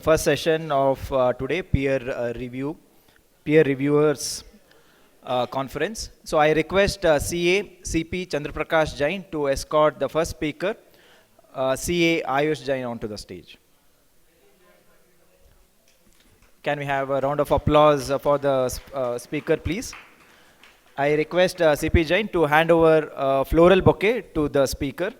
First session of today, peer reviewers conference. So I request CA CP Chandraprakash Jain to escort the first speaker, CA Ayush Jain, onto the stage. Can we have a round of applause for the speaker, please? I request CP Jain to hand over a floral bouquet to the speaker.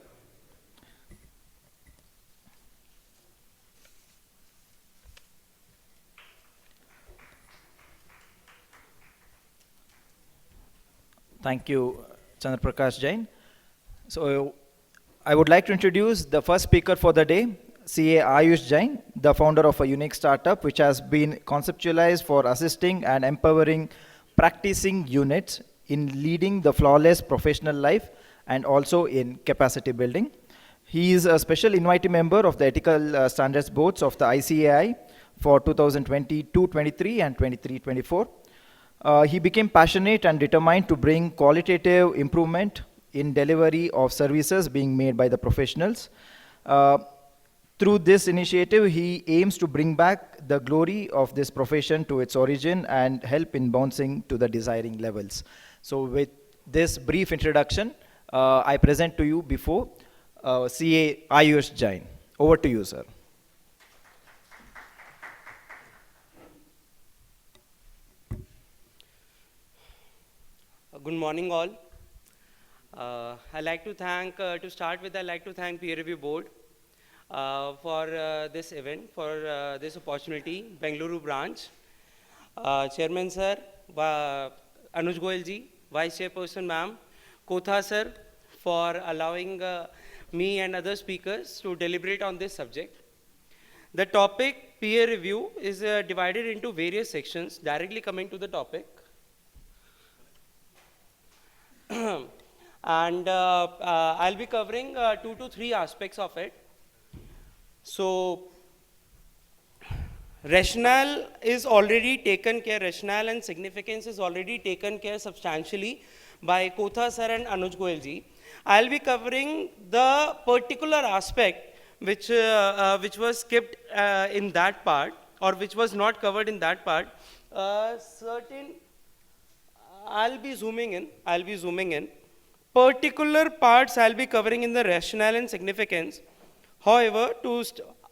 Thank you, Chandraprakash Jain. So I would like to introduce the first speaker for the day, CA Ayush Jain, the founder of a unique startup which has been conceptualized for assisting and empowering practicing units in leading the flawless professional life and also in capacity building. He is a special invitee member of the Ethical Standards Boards of the ICAI for 2022-23 and 23-24. He became passionate and determined to bring qualitative improvement in delivery of services being made by the professionals. Through this initiative, he aims to bring back the glory of this profession to its origin and help in bouncing to the desiring levels. So with this brief introduction, I present to you before CA Ayush Jain. Over to you, sir. Good morning, all. I'd like to thank, to start with, I'd like to thank Peer Review Board for this event, for this opportunity, Bengaluru branch. Chairman sir, Anuj Goyal ji, Vice Chairperson ma'am, Kotha sir, for allowing me and other speakers to deliberate on this subject. The topic peer review is divided into various sections. Directly coming to the topic. And I'll be covering 2 to 3 aspects of it. So, rationale is already taken care, rationale and significance is already taken care substantially by Kotha sir and Anuj Goyal ji. I'll be covering the particular aspect which was skipped in that part, or which was not covered in that part. I'll be zooming in. Particular parts I'll be covering in the rationale and significance. However,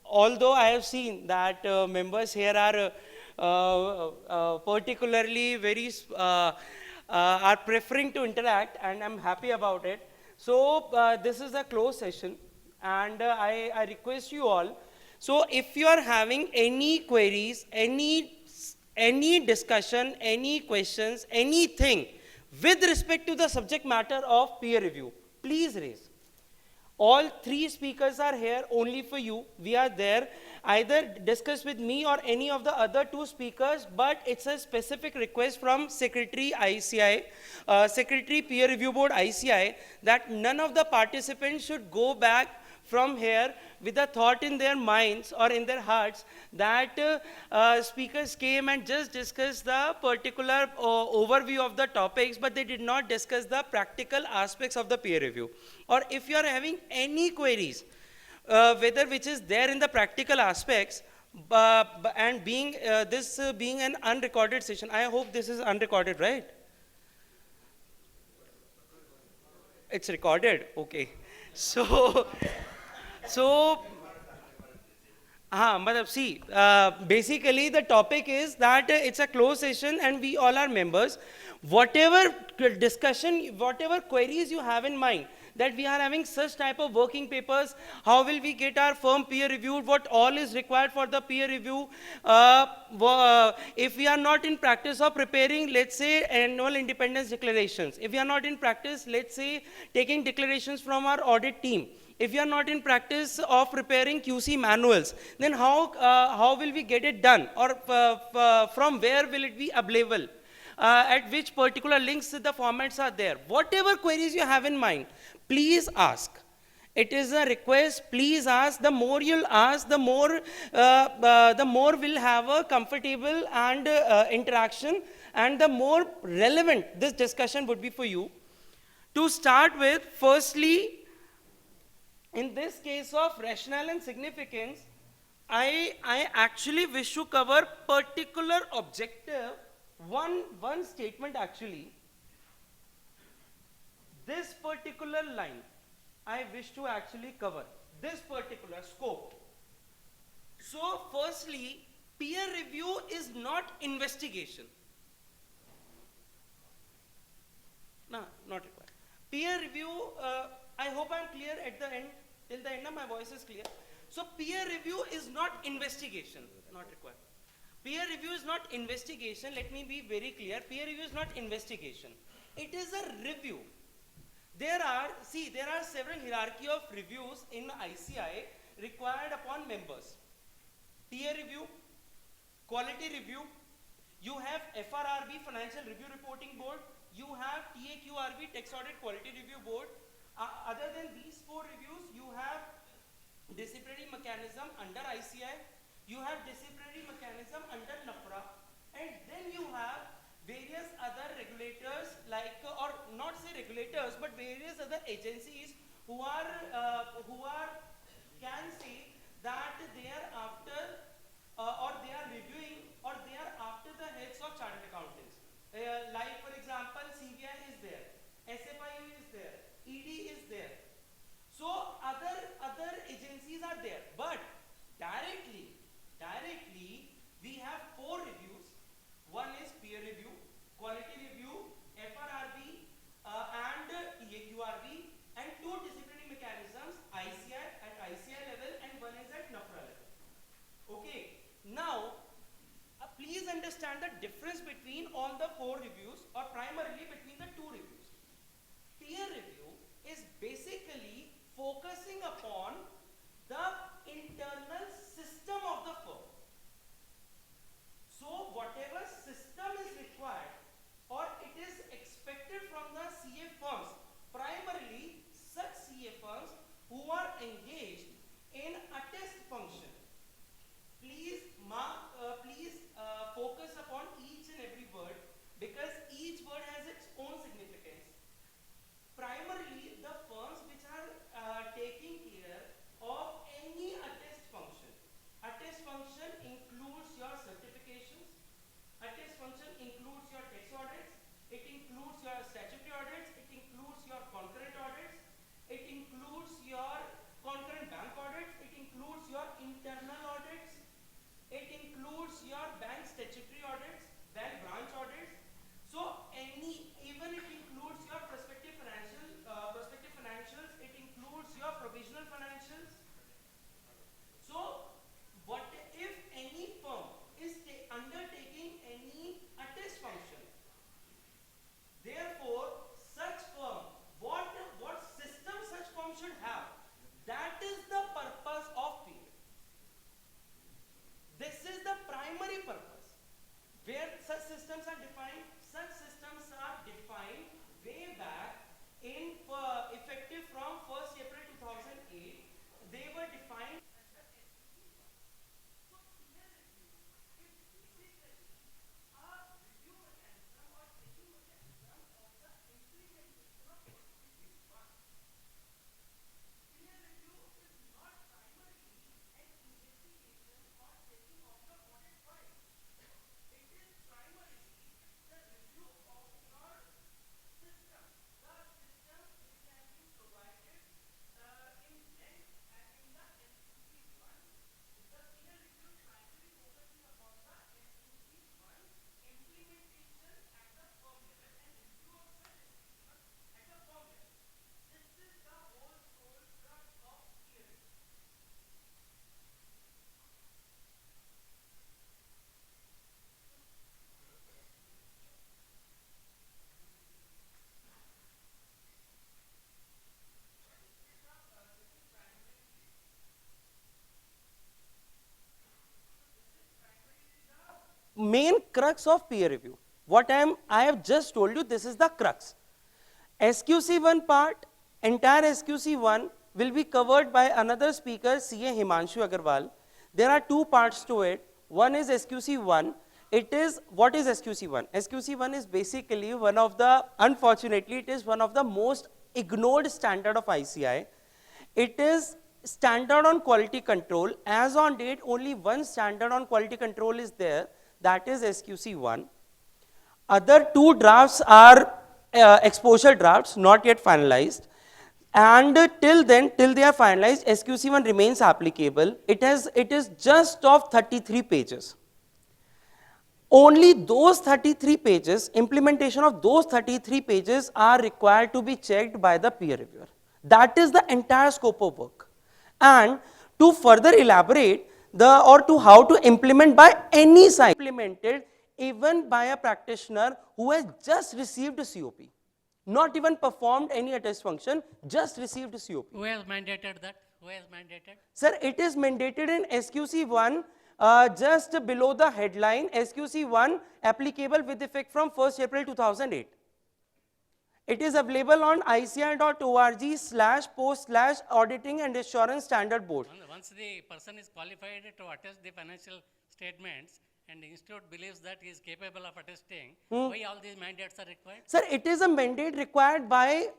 although I have seen that members here are particularly very are preferring to interact, and I'm happy about it. So this is a closed session, and I request you all. So if you are having any queries, any discussion, any questions, anything with respect to the subject matter of peer review, please raise. All 3 speakers are here only for you. We are there. Either discuss with me or any of the other 2 speakers, but it's a specific request from Secretary ICI, Secretary Peer Review Board ICI, that none of the participants should go back from here with a thought in their minds or in their hearts that speakers came and just discussed the particular overview of the topics, but they did not discuss the practical aspects of the peer review. Or if you are having any queries, whether which is there in the practical aspects, and being this being an unrecorded session, I hope this is unrecorded, right? It's recorded, okay. So, see, basically the topic is that it's a closed session and we all are members. Whatever discussion, whatever queries you have in mind, that we are having such type of working papers, how will we get our firm peer reviewed, what all is required for the peer review, if we are not in practice of preparing, let's say, annual independence declarations, if we are not in practice, let's say, taking declarations from our audit team, if you are not in practice of preparing QC manuals, then how will we get it done? Or from where will it be available? At which particular links the formats are there? Whatever queries you have in mind, please ask. It is a request, please ask. The more you'll ask, the more we'll have a comfortable and interaction, and the more relevant this discussion would be for you. To start with, firstly, in this case of rationale and significance, I actually wish to cover particular objective, one statement actually. This particular line, I wish to actually cover this particular scope. So firstly, peer review is not investigation. No, not required. Peer review, I hope I'm clear at the end, till the end of my voice is clear. So peer review is not investigation, not required. Peer review is not investigation, let me be very clear. Peer review is not investigation. It is a review. There are several hierarchy of reviews in ICI required upon members. Peer review, quality review, you have FRRB, Financial Review Reporting Board, you have TAQRB, Tax Audit Quality Review Board. Other than these four reviews, you have disciplinary mechanism under ICI, you have disciplinary mechanism under NAFRA, and then you have various other regulators like, or not say regulators, but various other agencies who are can say that they are after or they are reviewing or they are after the heads of chartered accountants. Like for example, CBI is there, SFIU is there, ED is there. So other agencies are there, but directly we have four reviews. One is peer review, quality review, FRRB and TAQRB, and two disciplinary mechanisms, ICI at ICI level and one is at NAFRA level. Okay, now please understand the difference between all the four reviews or primarily between the two reviews. Peer review is basically focusing upon the internal system of the firm. So whatever system is required or it is expected from the CA firms, primarily such CA firms who are engaged in a test function. Please focus upon each and every word because each word has its own significance. Primarily the firms which are taking care of any attest function. Attest function includes your certifications, attest function includes your tax audits, it includes your statutory audits, it includes your concurrent audits, it includes your concurrent bank audits, it includes your internal audits, it includes your bank statutory audits, bank branch audits. So even it includes your prospective financials, it includes your provisional financials. So what if any firm is undertaking any attest function? Therefore, such firm, what system such firm should have? That is the purpose of peer. This is the primary purpose. Where such systems are defined? Such systems are defined way back in effective from 1st April 2008. They were defined as the SEC1. So peer review is basically a review mechanism or checking mechanism of the implementation of SEC1. Peer review is not primarily an investigation or checking of the audit file. It is primarily the review of your system, the system which has been provided in NET and in the SEC1. The peer review is primarily focusing upon the SEC1 implementation at the firm level and review of the SEC1 at the firm level. This is the whole soul crux of peer review. Main crux of peer review. What I have just told you, this is the crux. SQC1 part, entire SQC1 will be covered by another speaker, CA Himanshu Agarwal. There are two parts to it. One is SQC1. It is, what is SQC1? SQC1 is basically one of the, unfortunately, it is one of the most ignored standard of ICI. It is standard on quality control. As on date, only one standard on quality control is there, that is SQC1. Other two drafts are exposure drafts, not yet finalized. And till then, till they are finalized, SQC1 remains applicable. It is just of 33 pages. Only those 33 pages, implementation of those 33 pages are required to be checked by the peer reviewer. That is the entire scope of work. And to further elaborate or to how to implement by any side, implemented even by a practitioner who has just received a COP, not even performed any attest function, just received a COP. Who has mandated that? Who has mandated? Sir, it is mandated in SQC1, just below the headline, SQC1 applicable with effect from 1st April 2008. It is available on ici.org/post/auditing and assurance standard board. Once the person is qualified to attest the financial statements and the institute believes that he is capable of attesting, why all these mandates are required? Sir, it is a mandate required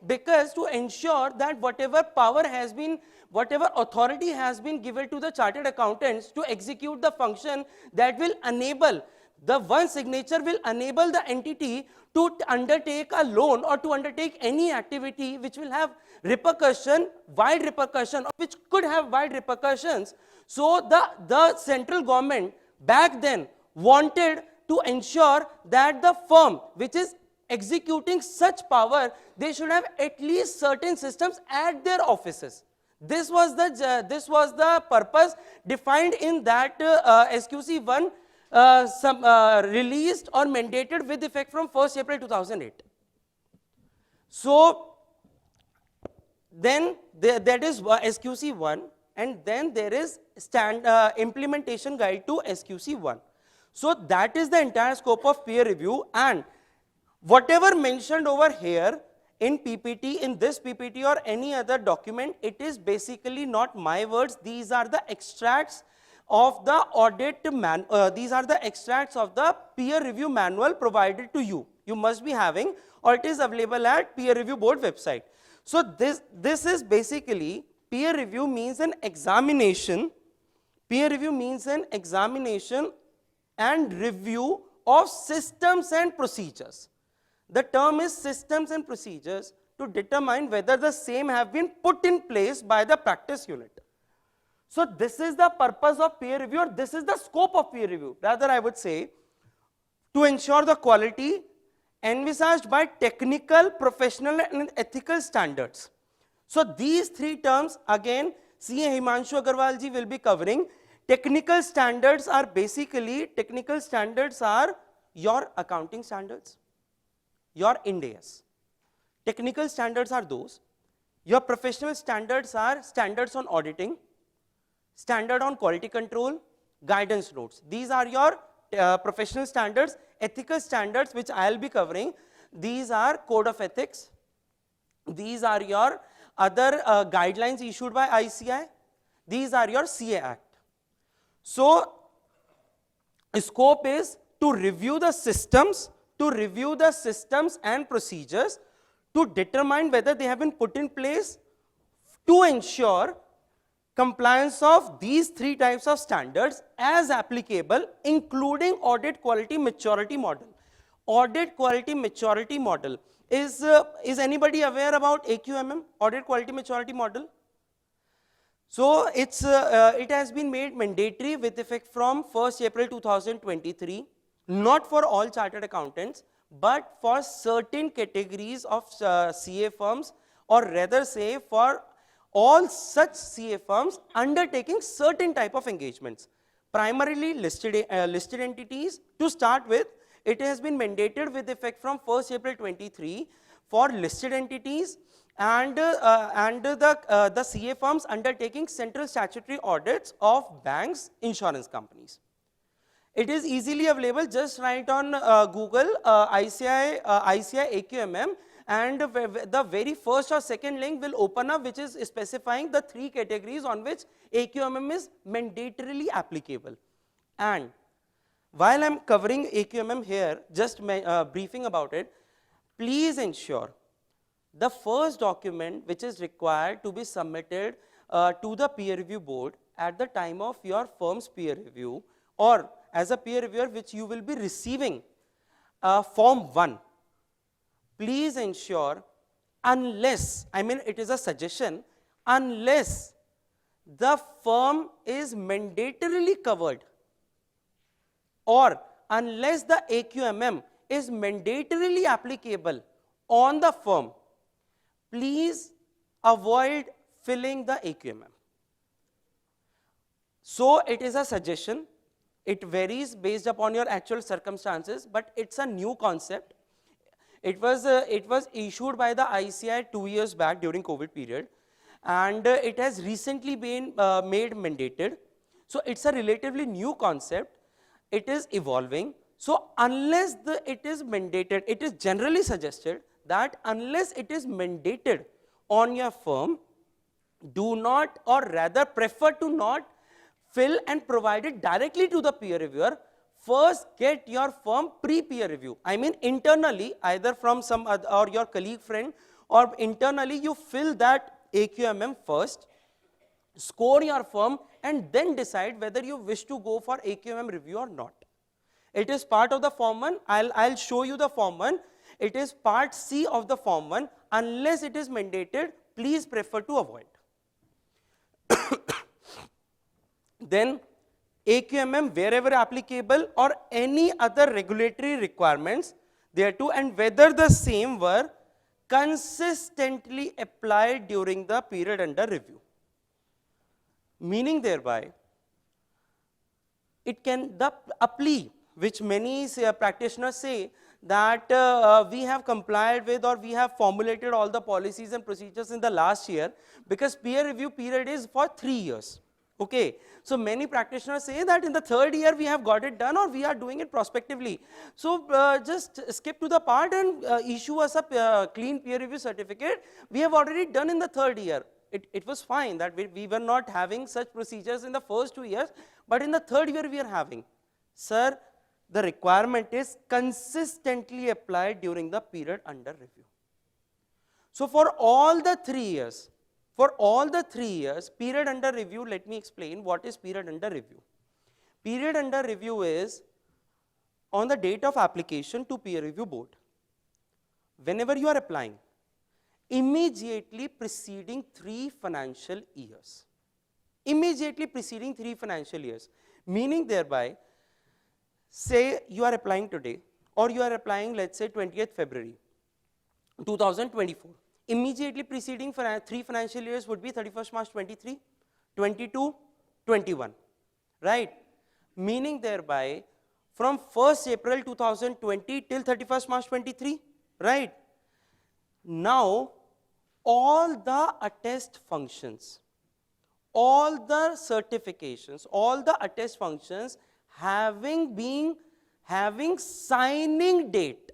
because to ensure that whatever power has been, whatever authority has been given to the chartered accountants to execute the function that will enable, the one signature will enable the entity to undertake a loan or to undertake any activity which will have repercussion, wide repercussion, or which could have wide repercussions. So the central government back then wanted to ensure that the firm which is executing such power, they should have at least certain systems at their offices. This was the purpose defined in that SQC1 released or mandated with effect from 1st April 2008. So then that is SQC1, and then there is implementation guide to SQC1. So that is the entire scope of peer review, and whatever mentioned over here in PPT, in this PPT or any other document, it is basically not my words. These are the extracts of the these are the extracts of the peer review manual provided to you. You must be having, or it is available at peer review board website. So this is basically, peer review means an examination. Peer review means an examination and review of systems and procedures. The term is systems and procedures to determine whether the same have been put in place by the practice unit. So this is the purpose of peer review, or this is the scope of peer review. Rather, I would say, to ensure the quality envisaged by technical, professional and ethical standards. So these three terms, again, CA Himanshu Agarwal ji will be covering. Technical standards are basically, your accounting standards, your Ind AS. Technical standards are those. Your professional standards are standards on auditing, standard on quality control, guidance notes. These are your professional standards. Ethical standards, which I will be covering, these are code of ethics. These are your other guidelines issued by ICI. These are your CA Act. So scope is to review the systems, and procedures to determine whether they have been put in place to ensure compliance of these three types of standards as applicable, including audit quality maturity model. Audit quality maturity model is anybody aware about AQMM, audit quality maturity model? So it has been made mandatory with effect from 1st April 2023, not for all chartered accountants, but for certain categories of CA firms, or rather say for all such CA firms undertaking certain type of engagements. Primarily listed entities. To start with, it has been mandated with effect from 1st April 23 for listed entities and the CA firms undertaking central statutory audits of banks, insurance companies. It is easily available. Just write on Google ICI AQMM, and the very first or second link will open up, which is specifying the three categories on which AQMM is mandatorily applicable. And while I am covering AQMM here, just briefing about it, please ensure the first document which is required to be submitted to the peer review board at the time of your firm's peer review, or as a peer reviewer which you will be receiving Form 1, please ensure, unless, I mean it is a suggestion, unless the firm is mandatorily covered or unless the AQMM is mandatorily applicable on the firm, please avoid filling the AQMM. So it is a suggestion. It varies based upon your actual circumstances, but it's a new concept. It was issued by the ICI 2 years back during COVID period, and it has recently been made mandated. So it's a relatively new concept. It is evolving. So unless it is mandated, it is generally suggested that unless it is mandated on your firm, do not, or rather prefer to not fill and provide it directly to the peer reviewer. First get your firm pre-peer review. I mean internally, either from some other, or your colleague friend, or internally you fill that AQMM first, score your firm, and then decide whether you wish to go for AQMM review or not. It is part of the Form 1. I'll show you the Form 1. It is part C of the Form 1. Unless it is mandated, please prefer to avoid. Then AQMM wherever applicable, or any other regulatory requirements thereto, and whether the same were consistently applied during the period under review. Meaning thereby, it can, a plea which many practitioners say that we have complied with, or we have formulated all the policies and procedures in the last year, because peer review period is for 3 years. Okay, so many practitioners say that in the 3rd year we have got it done, or we are doing it prospectively. So just skip to the part and issue us a clean peer review certificate. We have already done in the 3rd year. It was fine that we were not having such procedures in the first 2 years, but in the 3rd year we are having. Sir, the requirement is consistently applied during the period under review. So for all the 3 years, period under review, let me explain what is period under review. Period under review is on the date of application to peer review board. Whenever you are applying, immediately preceding 3 financial years. Immediately preceding 3 financial years. Meaning thereby, say you are applying today, or you are applying, let's say 20th February 2024. Immediately preceding 3 financial years would be 31st March 23, 22, 21, right? Meaning thereby, from 1st April 2020 till 31st March 23, right? Now, all the attest functions, all the certifications, all the attest functions having signing date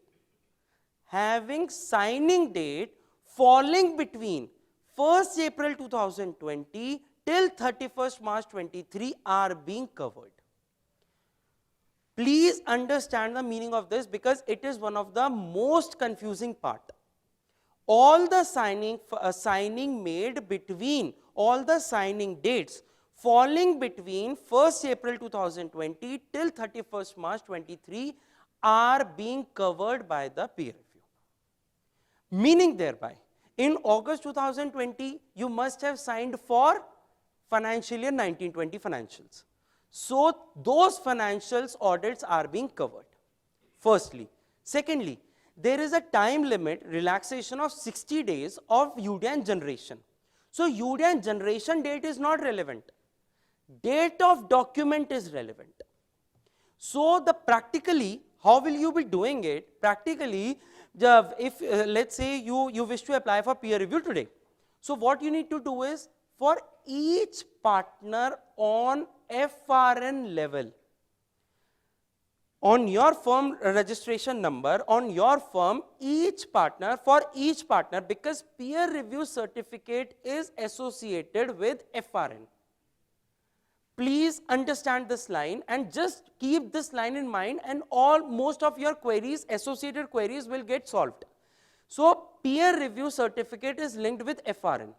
falling between 1st April 2020 till 31st March 23 are being covered. Please understand the meaning of this, because it is one of the most confusing part. All the signing made between, all the signing dates falling between 1st April 2020 till 31st March 23 are being covered by the peer review. Meaning thereby, in August 2020, you must have signed for financial year 1920 financials. So those financials audits are being covered, firstly. Secondly, there is a time limit relaxation of 60 days of UDAN generation. So UDAN generation date is not relevant. Date of document is relevant. So the practically, how will you be doing it? Practically, if let's say you wish to apply for peer review today. So what you need to do is, for each partner on FRN level, on your firm registration number, on your firm, for each partner, because peer review certificate is associated with FRN. Please understand this line and just keep this line in mind, and most of your queries, associated queries, will get solved. So peer review certificate is linked with FRN.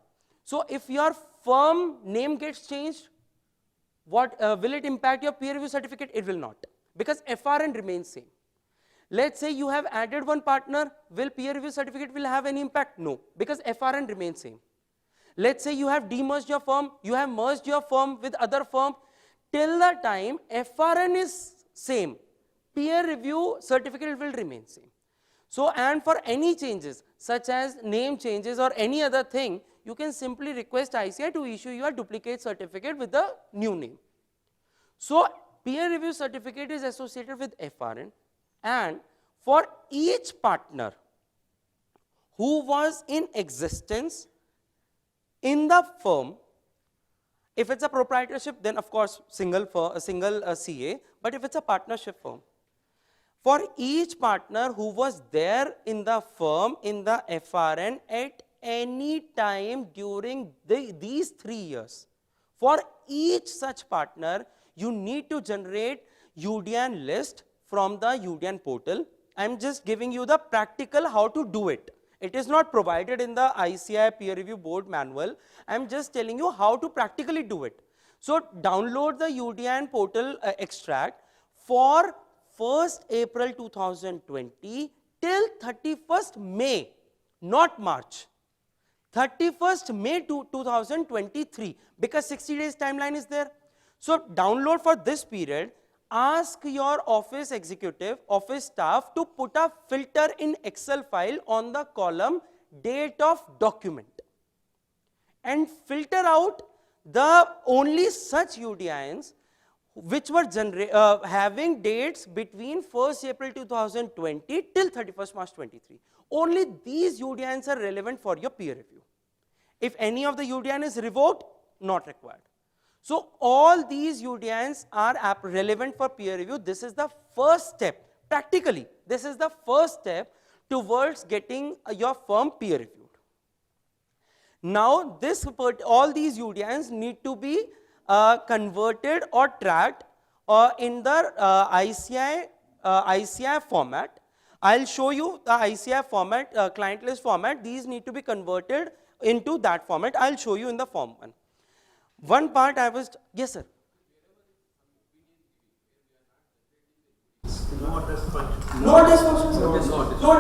So if your firm name gets changed, what will it impact your peer review certificate? It will not, because FRN remains same. Let's say you have added one partner, will peer review certificate will have any impact? No, because FRN remains same. Let's say you have demerged your firm, you have merged your firm with other firm, till the time FRN is same, peer review certificate will remain same. So, and for any changes such as name changes or any other thing, you can simply request ICAI to issue your duplicate certificate with the new name. So, peer review certificate is associated with FRN, and for each partner who was in existence in the firm, if it's a proprietorship, then of course single CA, but if it's a partnership firm, for each partner who was there in the firm in the FRN at any time during these 3 years, for each such partner, you need to generate UDAN list from the UDAN portal. I am just giving you the practical how to do it. It is not provided in the ICAI peer review board manual. I am just telling you how to practically do it. So download the UDAN portal extract for 1st April 2020 till 31st May, not March. 31st May 2023, because 60 days timeline is there. So download for this period. Ask your office executive, office staff to put a filter in Excel file on the column date of document and filter out the only such UDINs which were having dates between 1st April 2020 till 31st March 23. Only these UDINs are relevant for your peer review. If any of the UDIN is revoked, not required. So all these UDINs are relevant for peer review. This is the first step. Practically, this is the first step towards getting your firm peer reviewed. Now, all these UDINs need to be converted or tracked in the ICAI format. I'll show you the ICAI format, client list format. These need to be converted into that format. I'll show you in the form 1. One part I was, yes sir. No test function. No test function, sir. No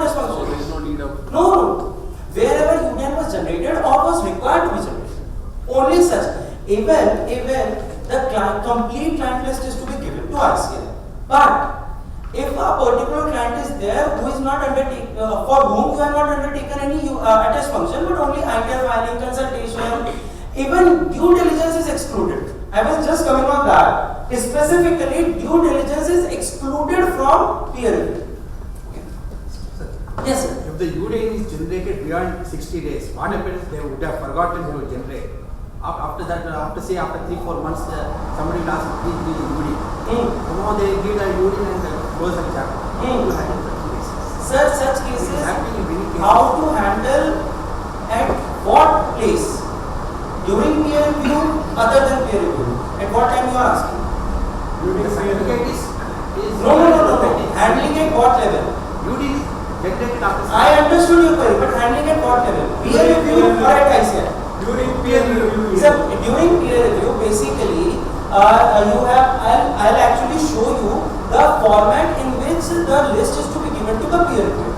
test function. There is no need of. No. Wherever UDIN was generated or was required to be generated. Only such. Even the complete client list is to be given to ICAI. But if a particular client is there who is not undertaken, for whom you have not undertaken any attest function, but only ITR filing, consultation, even due diligence is excluded. I was just coming on that. Specifically, due diligence is excluded from peer review. Okay. Yes, sir. If the UDIN is generated beyond 60 days, what happens? They would have forgotten to generate. After that, after 3-4 months, somebody will ask, please do the UDIN. Now they give the UDIN and close the chapter. How to handle such cases? Such cases, It is happening in many cases. how to handle at what place? During peer review, other than peer review. At what time you are asking? The certificate is No. Handling at what level? UDIN is generated after. I understood your query, but handling at what level? Peer review or at ICAI? During peer review. Sir, during peer review, basically, I'll actually show you the format in which the list is to be given to the peer review.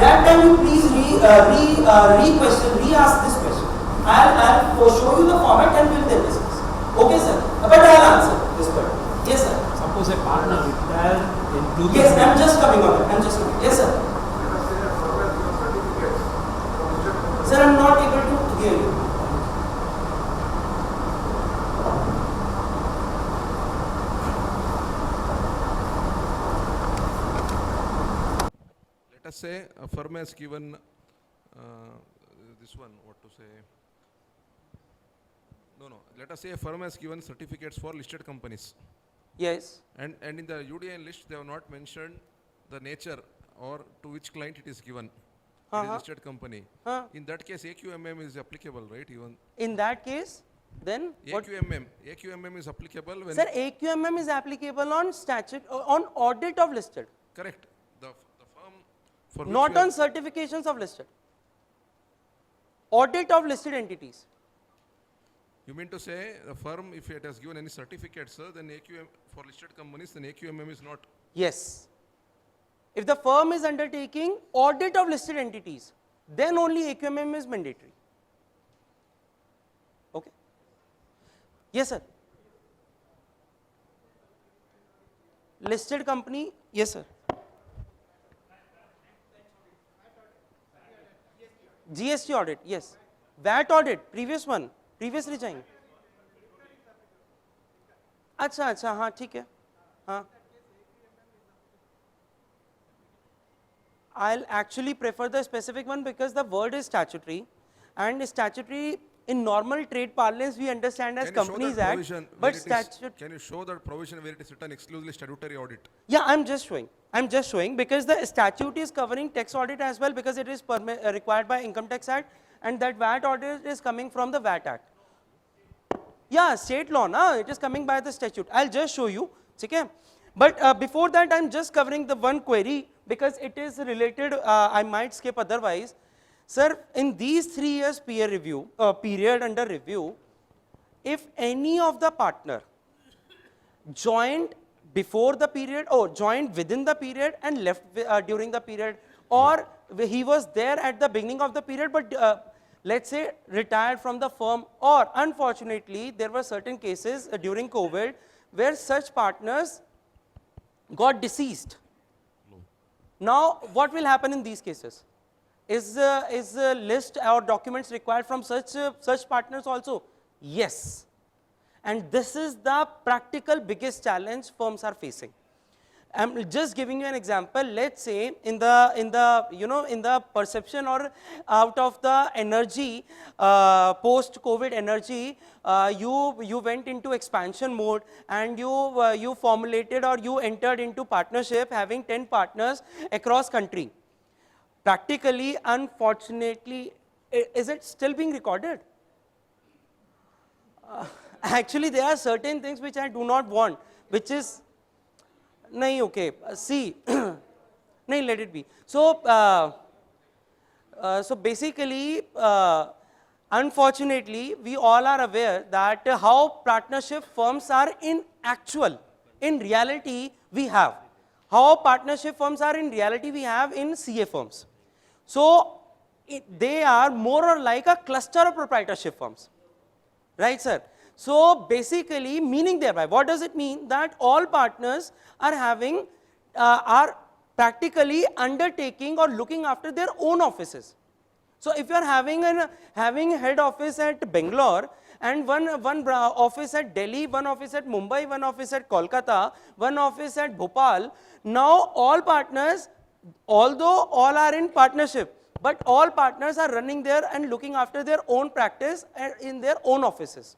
That time you please re-ask this question. I'll show you the format and we'll then discuss. Okay, sir. But I'll answer this part. Yes, sir. Suppose a partner retired in 2000. Yes, I'm just coming on it. Yes, sir. Sir, I'm not able to hear you. Let us say a firm has given this one, what to say? No. Let us say a firm has given certificates for listed companies. Yes. And in the UDN list, they have not mentioned the nature or to which client it is given. It is listed company. In that case, AQMM is applicable, right? Even In that case, then what? AQMM is applicable when. Sir, AQMM is applicable on statute, on audit of listed, Correct. The firm for which not you on certifications of listed. Audit of listed entities. You mean to say the firm, if it has given any certificates, then AQM for listed companies, then AQMM is not. Yes. If the firm is undertaking audit of listed entities, then only AQMM is mandatory. Okay. Yes, sir. Listed company, yes, sir. GST audit, yes. VAT audit, previous one, previously जाएंगे. अच्छा अच्छा हाँ ठीक है हाँ. I'll actually prefer the specific one because the word is statutory, and statutory in normal trade parlance we understand as Can you show Companies that Act, provision but where it is- statute. Can you show that provision where it is written exclusively statutory audit? Yeah, I'm just showing because the statute is covering tax audit as well because it is required by Income Tax Act, and that VAT audit is coming from the VAT Act. Yeah, state law, na? It is coming by the statute. I'll just show you, okay? But before that, I'm just covering the one query because it is related, I might skip otherwise. Sir, in these 3 years period under review, if any of the partner joined before the period or joined within the period and left during the period, or he was there at the beginning of the period but let's say retired from the firm, or unfortunately there were certain cases during COVID where such partners got deceased. Now what will happen in these cases? Is a list or documents required from such partners also? Yes. And this is the practical biggest challenge firms are facing. I'm just giving you an example. Let's say in the perception or out of the energy, post-COVID energy, you went into expansion mode and you formulated or you entered into partnership having 10 partners across country. Practically, unfortunately, is it still being recorded? Actually, there are certain things which I do not want, which is, nahi, okay, see, nahi, let it be. So, so basically, unfortunately, we all are aware that how partnership firms are in reality we have. How partnership firms are in reality we have in CA firms. So, they are more or like a cluster of proprietorship firms. Right, sir? So basically, meaning thereby, what does it mean? That all partners are having, are practically undertaking or looking after their own offices. So if you are having a head office at Bangalore and one office at Delhi, one office at Mumbai, one office at Kolkata, one office at Bhopal, now all partners, although all are in partnership, but all partners are running there and looking after their own practice in their own offices.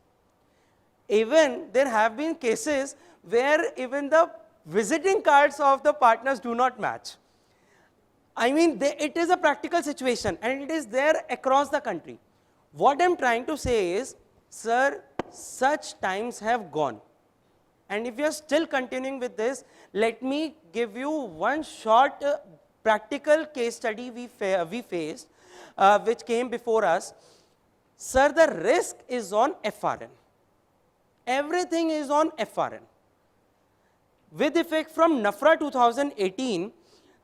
Even there have been cases where even the visiting cards of the partners do not match. I mean, it is a practical situation and it is there across the country. What I'm trying to say is, sir, such times have gone. And if you are still continuing with this, let me give you one short practical case study we faced, which came before us. Sir, the risk is on FRN. Everything is on FRN. With effect from NAFRA 2018,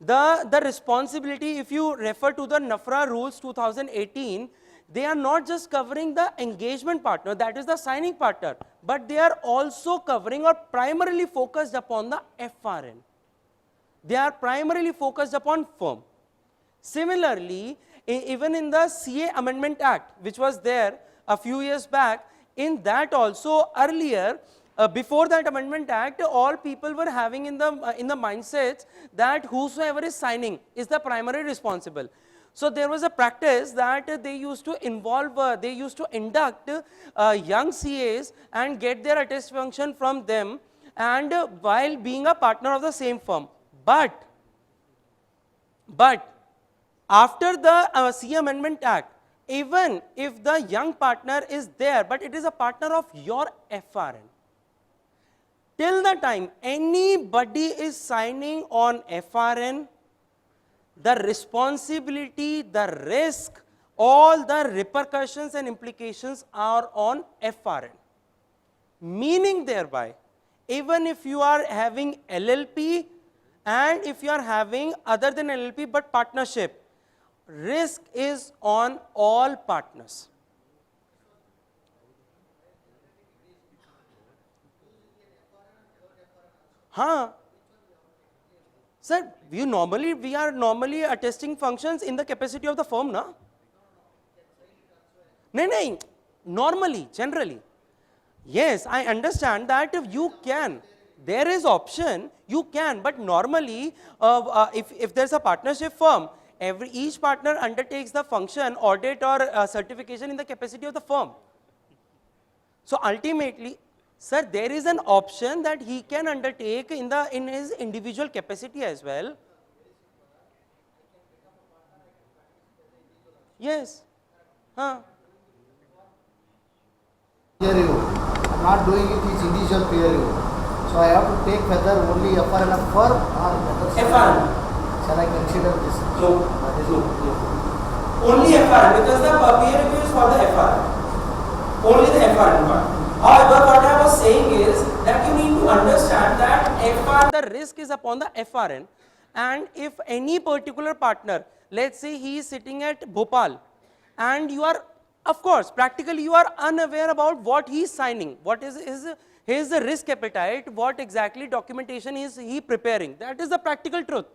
the responsibility, if you refer to the NAFRA rules 2018, they are not just covering the engagement partner, that is the signing partner, but they are also covering or primarily focused upon the FRN. They are primarily focused upon firm. Similarly, even in the CA Amendment Act, which was there a few years back, in that also earlier, before that Amendment Act, all people were having in the mindsets that whosoever is signing is the primary responsible. So there was a practice that they used to involve, they used to induct young CAs and get their attest function from them, and while being a partner of the same firm. But after the CA Amendment Act, even if the young partner is there, but it is a partner of your FRN, till the time anybody is signing on FRN, the responsibility, the risk all the repercussions and implications are on FRN. Meaning thereby, even if you are having LLP and if you are having other than LLP but partnership, risk is on all partners. Huh? Sir, we are normally attesting functions in the capacity of the firm, na? No, normally, generally. Yes, I understand that if you can, there is option, you can, but normally, if there's a partnership firm, each partner undertakes the function, audit or certification in the capacity of the firm. So ultimately, sir, there is an option that he can undertake in his individual capacity as well. Yes. Huh. Peer review. I'm not doing it is individual peer review. So I have to take whether only FRN of firm or whether FRN. shall I consider this? No. That is No. Only FRN, because the peer review is for the FRN. Only the FRN part. However, what I was saying is that you need to understand that FRN, the risk is upon the FRN, and if any particular partner, let's say he is sitting at Bhopal, and you are, of course, practically you are unaware about what he is signing, what is his risk appetite, what exactly documentation is he preparing. That is the practical truth.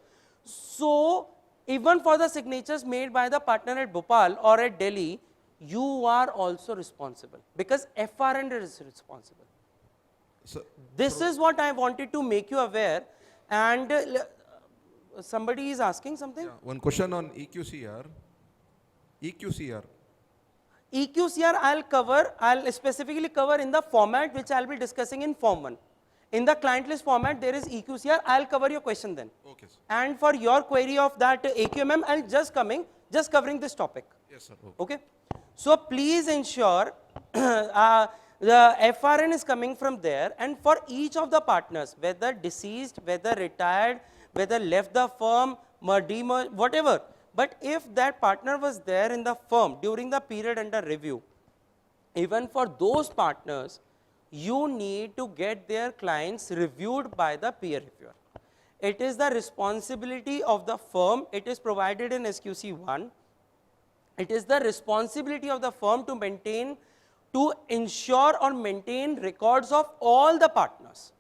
So, even for the signatures made by the partner at Bhopal or at Delhi, you are also responsible because FRN is responsible. So, This is what I wanted to make you aware, and somebody is asking something? yeah, one question on EQCR. EQCR. EQCR I'll specifically cover in the format which I'll be discussing in Form 1. In the client list format, there is EQCR, I'll cover your question then. Okay, sir. And for your query of that AQMM, I'll just covering this topic. Yes, sir. Okay. Okay. So please ensure the FRN is coming from there, and for each of the partners, whether deceased, whether retired, whether left the firm, whatever, but if that partner was there in the firm during the period under review, even for those partners, you need to get their clients reviewed by the peer reviewer. It is the responsibility of the firm, it is provided in SQC 1. It is the responsibility of the firm to ensure or maintain records of all the partners,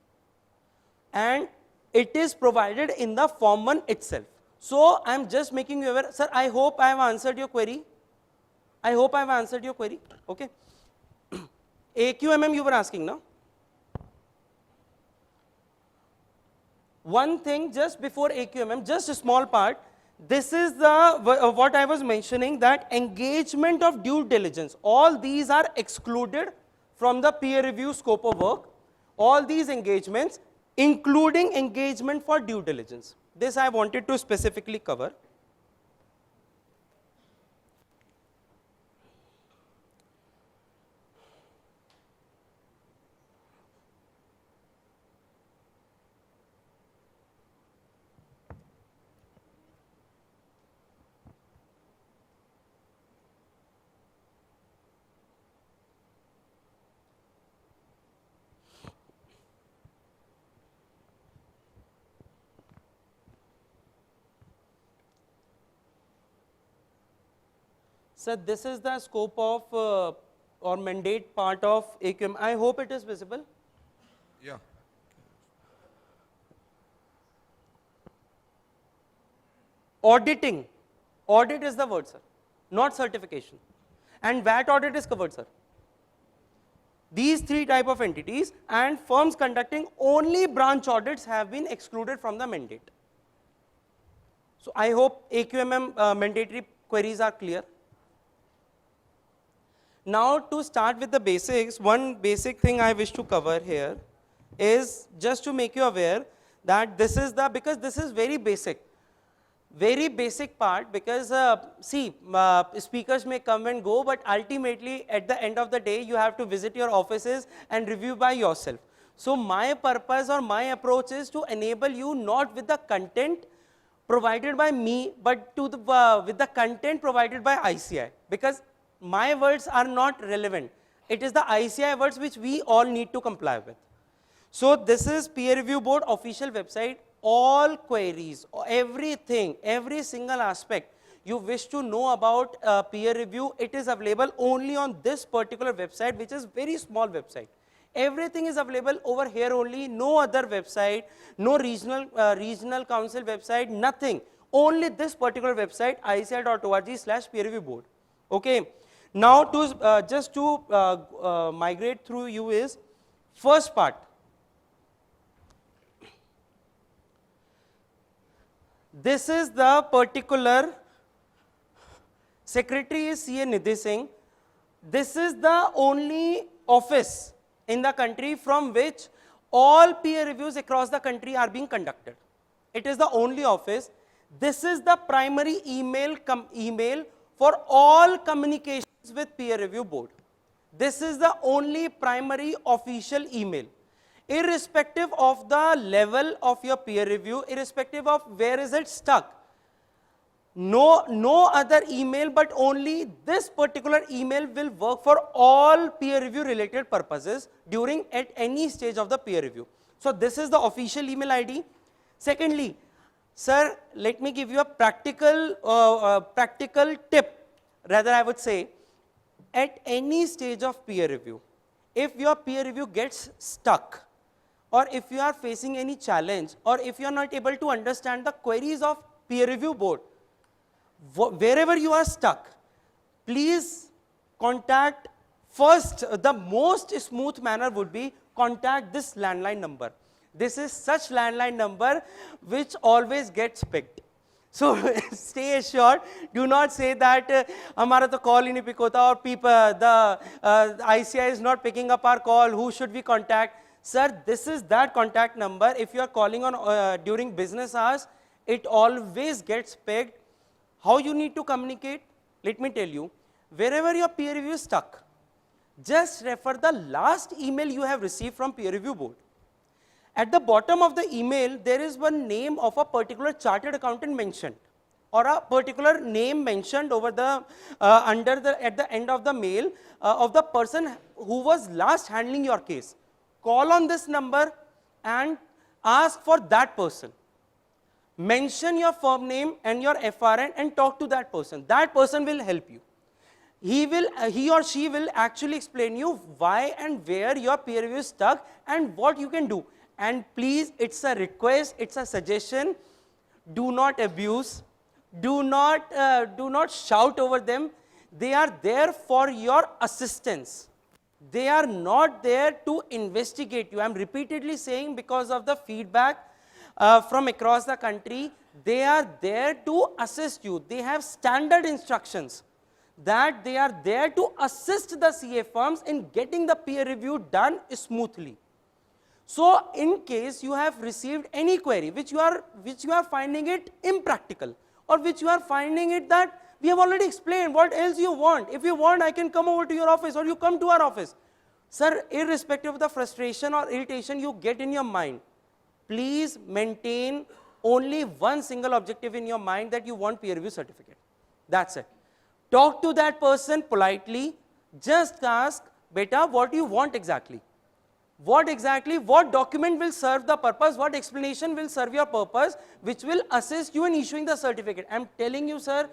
and it is provided in the Form 1 itself. So, I am just making you aware. Sir, I hope I have answered your query. I hope I have answered your query. Okay. AQMM you were asking, no? One thing just before AQMM, just a small part. This is what I was mentioning, that engagement of due diligence. All these are excluded from the peer review scope of work. All these engagements, including engagement for due diligence. This I wanted to specifically cover. So this is the scope of or mandate part of AQM. I hope it is visible. Yeah. Auditing. Audit is the word, sir, not certification. And VAT audit is covered, sir. These three type of entities and firms conducting only branch audits have been excluded from the mandate. So I hope AQMM mandatory queries are clear. Now to start with the basics, one basic thing I wish to cover here is just to make you aware that this is because this is very basic part, because speakers may come and go, but ultimately at the end of the day you have to visit your offices and review by yourself. So my purpose or my approach is to enable you not with the content, provided by me, but to the, with the content provided by ICI, because my words are not relevant. It is the ICI words which we all need to comply with. So this is peer review board official website. All queries, everything, every single aspect you wish to know about peer review, it is available only on this particular website, which is very small website. Everything is available over here only, no other website, no regional council website, nothing. Only this particular website, ici.org/peer review board. Okay. Now to just to migrate through you is first part. This is the particular secretary is CA Nidhi Singh. This is the only office in the country from which all peer reviews across the country are being conducted. It is the only office. This is the primary email for all communications with peer review board. This is the only primary official email. Irrespective of the level of your peer review, irrespective of where is it stuck, no other email but only this particular email will work for all peer review related purposes during at any stage of the peer review. So this is the official email ID. Secondly, sir, let me give you a practical tip, rather I would say, at any stage of peer review, if your peer review gets stuck, or if you are facing any challenge, or if you are not able to understand the queries of peer review board, wherever you are stuck, please contact first, the most smooth manner would be contact this landline number. This is such landline number which always gets picked. So stay assured, do not say that hamara to call hi nahi pick hota or people, the ICI is not picking up our call, who should we contact? Sir, this is that contact number. If you are calling on during business hours, it always gets picked. How you need to communicate? Let me tell you, wherever your peer review is stuck, just refer the last email you have received from peer review board. At the bottom of the email, there is one name of a particular chartered accountant mentioned, or a particular name mentioned over the at the end of the mail of the person who was last handling your case. Call on this number and ask for that person. Mention your firm name and your FRN and talk to that person. That person will help you. He or she will actually explain you why and where your peer review is stuck and what you can do. And please, it's a request, it's a suggestion. Do not abuse. Do not shout over them. They are there for your assistance. They are not there to investigate you. I'm repeatedly saying, because of the feedback from across the country, they are there to assist you. They have standard instructions that they are there to assist the CA firms in getting the peer review done smoothly. So in case you have received any query which you are finding it impractical, or which you are finding it that we have already explained, what else you want? If you want, I can come over to your office, or you come to our office. Sir, irrespective of the frustration or irritation you get in your mind, please maintain only one single objective in your mind, that you want peer review certificate. That's it. Talk to that person politely. Just ask, beta, what do you want exactly? What document will serve the purpose, what explanation will serve your purpose, which will assist you in issuing the certificate. I'm telling you, sir,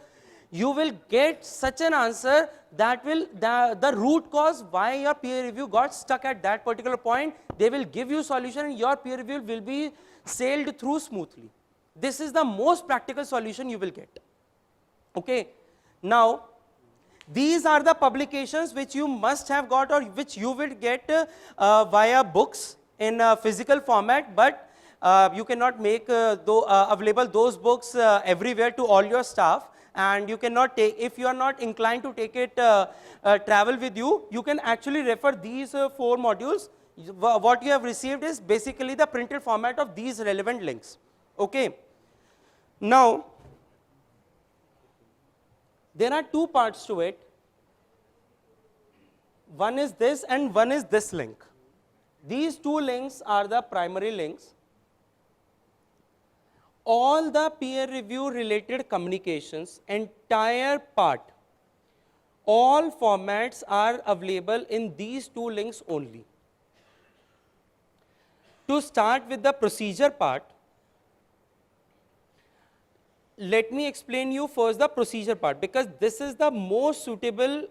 you will get such an answer that will, the root cause why your peer review got stuck at that particular point, they will give you solution and your peer review will be sailed through smoothly. This is the most practical solution you will get. Okay. Now, these are the publications which you must have got, or which you will get via books in physical format, but you cannot make available those books everywhere to all your staff, and you cannot take, if you are not inclined to take it travel with you, you can actually refer these 4 modules. What you have received is basically the printed format of these relevant links. Okay. Now, there are 2 parts to it. One is this and one is this link. These 2 links are the primary links. all the peer review related communications, entire part, all formats are available in these two links only. To start with the procedure part, let me explain you first the procedure part, because this is the most suitable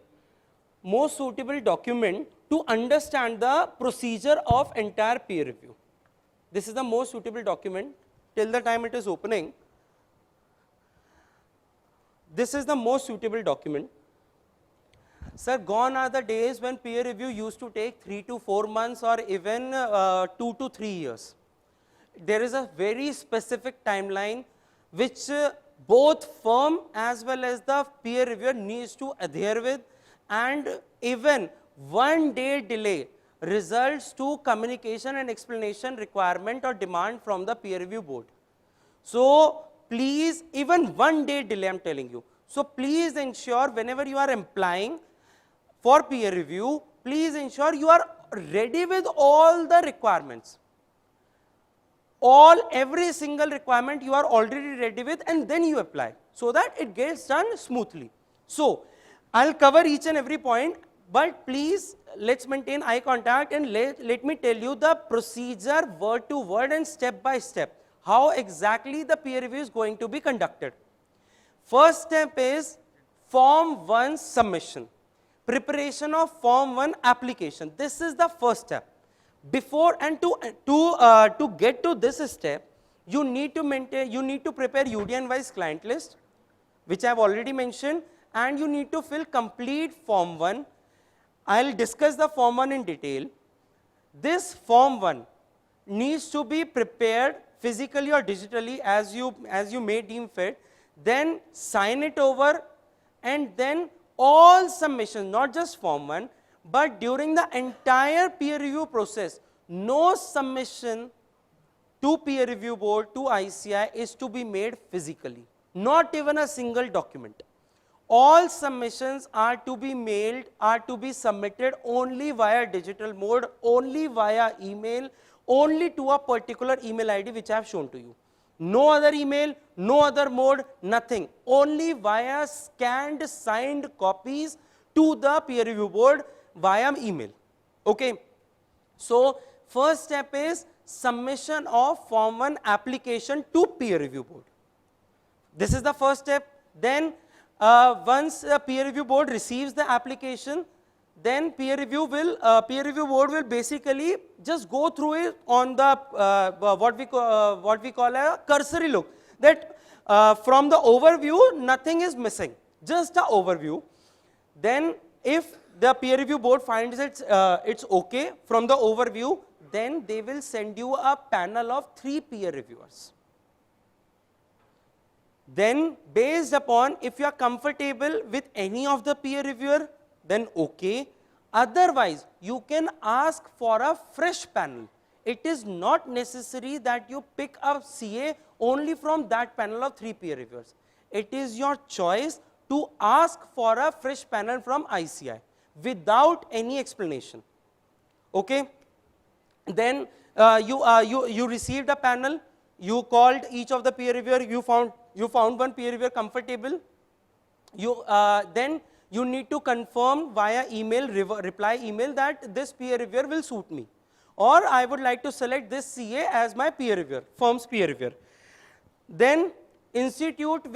document to understand the procedure of entire peer review. This is the most suitable document till the time it is opening. This is the most suitable document. Sir, gone are the days when peer review used to take 3 to 4 months or even 2 to 3 years. There is a very specific timeline which both firm as well as the peer reviewer needs to adhere with, and even 1 day delay results to communication and explanation requirement or demand from the peer review board. So please, even 1 day delay, I'm telling you. So please ensure whenever you are applying for peer review, please ensure you are ready with all the requirements. Every single requirement you are already ready with, and then you apply, so that it gets done smoothly. So I'll cover each and every point, but please let's maintain eye contact and let me tell you the procedure word to word and step by step, how exactly the peer review is going to be conducted. First step is Form 1 submission, preparation of Form 1 application. This is the first step. Before and to get to this step, you need to prepare UDN wise client list, which I have already mentioned, and you need to fill complete Form 1. I'll discuss the Form 1 in detail. This Form 1 needs to be prepared physically or digitally as you may deem fit, then sign it over, and then all submissions, not just Form 1, but during the entire peer review process, no submission to peer review board, to ICI, is to be made physically, not even a single document. All submissions are to be mailed, are to be submitted only via digital mode, only via email, only to a particular email ID which I have shown to you. No other email, no other mode, nothing. Only via scanned signed copies to the peer review board via email. Okay. So first step is submission of Form 1 application to peer review board. This is the first step. Then once a peer review board receives the application, then peer review board will basically just go through it on the what we call a cursory look, that from the overview nothing is missing, just the overview. Then if the peer review board finds it's okay from the overview, then they will send you a panel of 3 peer reviewers. Then based upon if you are comfortable with any of the peer reviewer, then okay. Otherwise, you can ask for a fresh panel. It is not necessary that you pick a CA only from that panel of 3 peer reviewers. It is your choice to ask for a fresh panel from ICI without any explanation. Okay. Then you received a panel, you called each of the peer reviewer, you found one peer reviewer comfortable. Then you need to confirm via email, reply email, that this peer reviewer will suit me, or I would like to select this CA as my peer reviewer, firm's peer reviewer. Then institute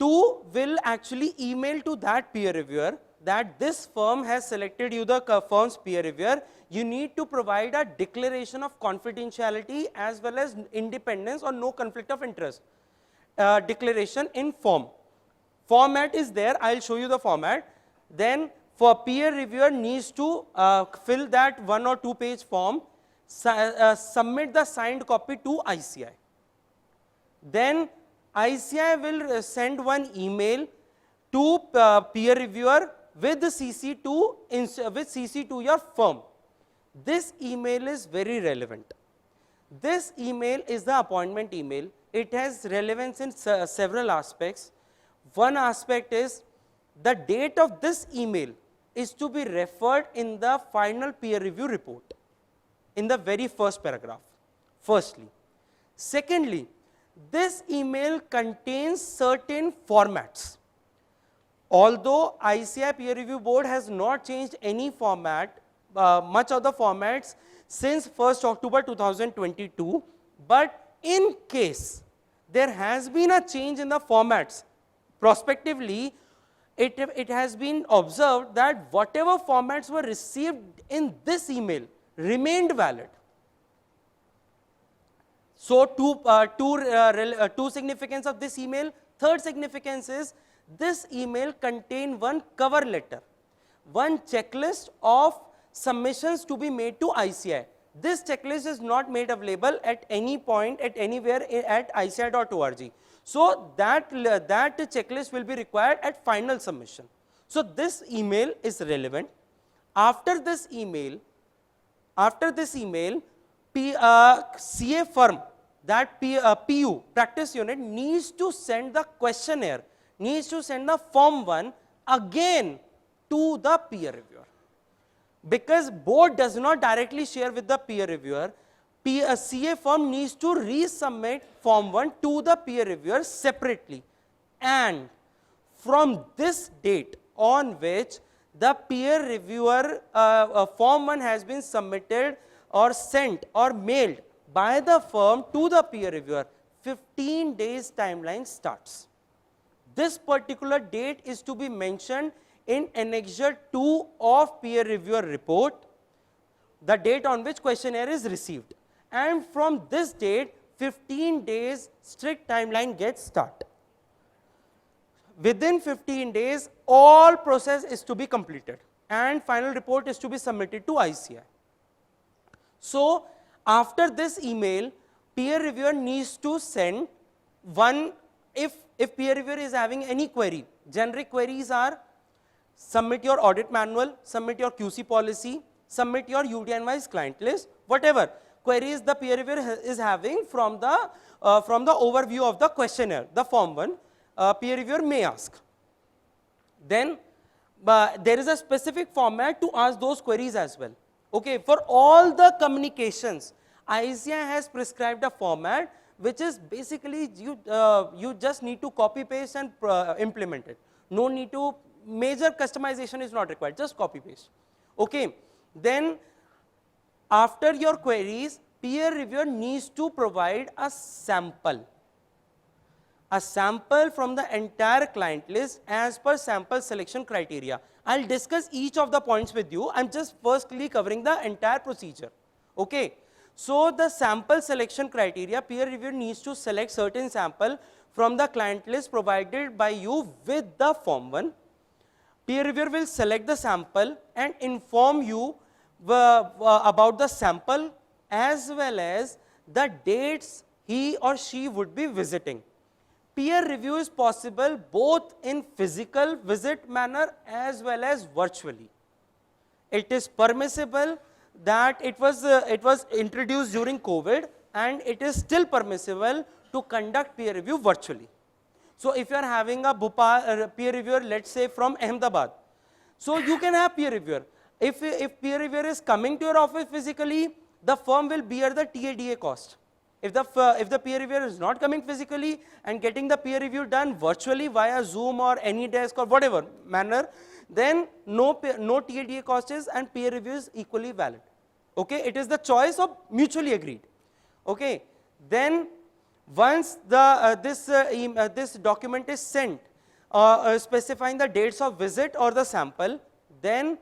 will actually email to that peer reviewer that this firm has selected you the firm's peer reviewer. You need to provide a declaration of confidentiality as well as independence or no conflict of interest declaration in form. Format is there, I'll show you the format. Then for peer reviewer needs to fill that 1 or 2 page form, submit the signed copy to ICI. Then ICI will send one email to peer reviewer with CC to your firm. This email is very relevant. This email is the appointment email. It has relevance in several aspects. One aspect is the date of this email is to be referred in the final peer review report in the very first paragraph, firstly. Secondly, this email contains certain formats. Although ICAI peer review board has not changed any format, much of the formats since 1st October 2022, but in case there has been a change in the formats, prospectively, it has been observed that whatever formats were received in this email remained valid. So, two significance of this email. Third significance is this email contained one cover letter, one checklist of submissions to be made to ICAI. This checklist is not made available at any point, at anywhere at ICAI.org. So, that checklist will be required at final submission. So, this email is relevant. After this email, CA firm, that PU, practice unit, needs to send the questionnaire, needs to send the form 1 again to the peer reviewer. Because board does not directly share with the peer reviewer, CA firm needs to resubmit form 1 to the peer reviewer separately. And from this date on which the peer reviewer form 1 has been submitted or sent or mailed by the firm to the peer reviewer, 15 days timeline starts. This particular date is to be mentioned in annexure 2 of peer reviewer report, the date on which questionnaire is received. And from this date, 15 days strict timeline gets start. Within 15 days, all process is to be completed and final report is to be submitted to ICAI. So, after this email, peer reviewer needs to send one, if peer reviewer is having any query. Generic queries are submit your audit manual, submit your QC policy, submit your UDN-wise client list, whatever queries the peer reviewer is having from the overview of the questionnaire, the form 1, peer reviewer may ask. Then there is a specific format to ask those queries as well. Okay, for all the communications, ICAI has prescribed a format which is basically you just need to copy paste and implement it. No need to, major customization is not required, just copy paste. Okay, then after your queries, peer reviewer needs to provide a sample from the entire client list as per sample selection criteria. I'll discuss each of the points with you. I'm just firstly covering the entire procedure. Okay. So, the sample selection criteria, peer reviewer needs to select certain sample from the client list provided by you with the form 1. Peer reviewer will select the sample and inform you about the sample as well as the dates he or she would be visiting. Peer review is possible both in physical visit manner as well as virtually. It is permissible that it was introduced during COVID and it is still permissible to conduct peer review virtually. So, if you are having a peer reviewer, let's say from Ahmedabad, so you can have peer reviewer. If peer reviewer is coming to your office physically, the firm will bear the TADA cost. If the peer reviewer is not coming physically and getting the peer review done virtually via Zoom or AnyDesk or whatever manner, then no TADA cost is and peer review is equally valid. Okay, it is the choice of mutually agreed. Okay, then once this document is sent specifying the dates of visit or the sample, then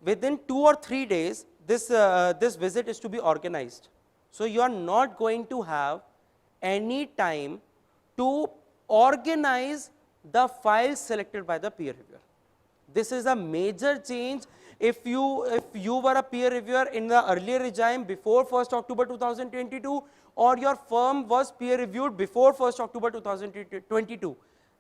within 2 or 3 days this visit is to be organized. So, you are not going to have any time to organize the files selected by the peer reviewer. This is a major change. If you were a peer reviewer in the earlier regime before 1st October 2022 or your firm was peer reviewed before 1st October 2022,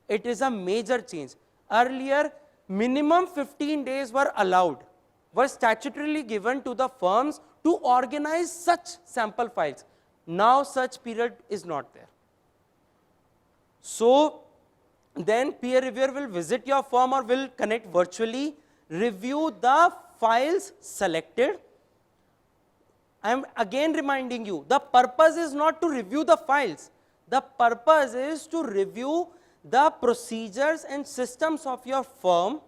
it is a major change. Earlier, minimum 15 days were allowed, were statutorily given to the firms to organize such sample files. Now such period is not there. So, then peer reviewer will visit your firm or will connect virtually, review the files selected. I am again reminding you, the purpose is not to review the files. The purpose is to review the procedures and systems of your firm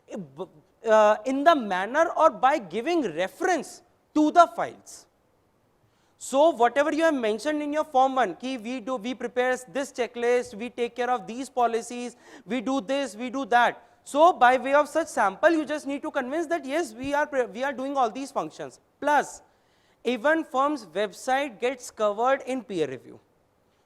in the manner or by giving reference to the files. So whatever you have mentioned in your form 1, we prepare this checklist, we take care of these policies, we do this, we do that. So by way of such sample, you just need to convince that yes, we are doing all these functions. Plus, even firm's website gets covered in peer review.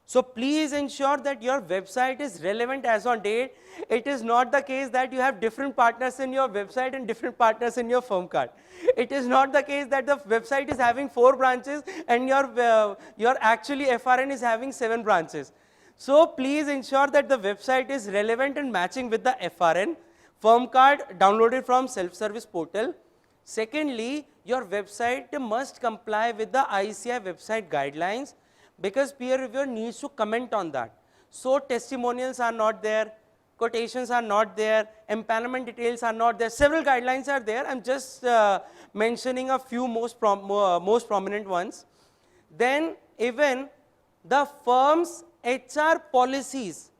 So please ensure that your website is relevant as on date. It is not the case that you have different partners in your website and different partners in your firm card. It is not the case that the website is having 4 branches and your actually FRN is having 7 branches. So please ensure that the website is relevant and matching with the FRN. Firm card downloaded from self-service portal. Secondly, your website must comply with the ICAI website guidelines, because peer reviewer needs to comment on that. So testimonials are not there, quotations are not there, empanelment details are not there, several guidelines are there. I'm just mentioning a few most prominent ones. Then even the firm's HR policies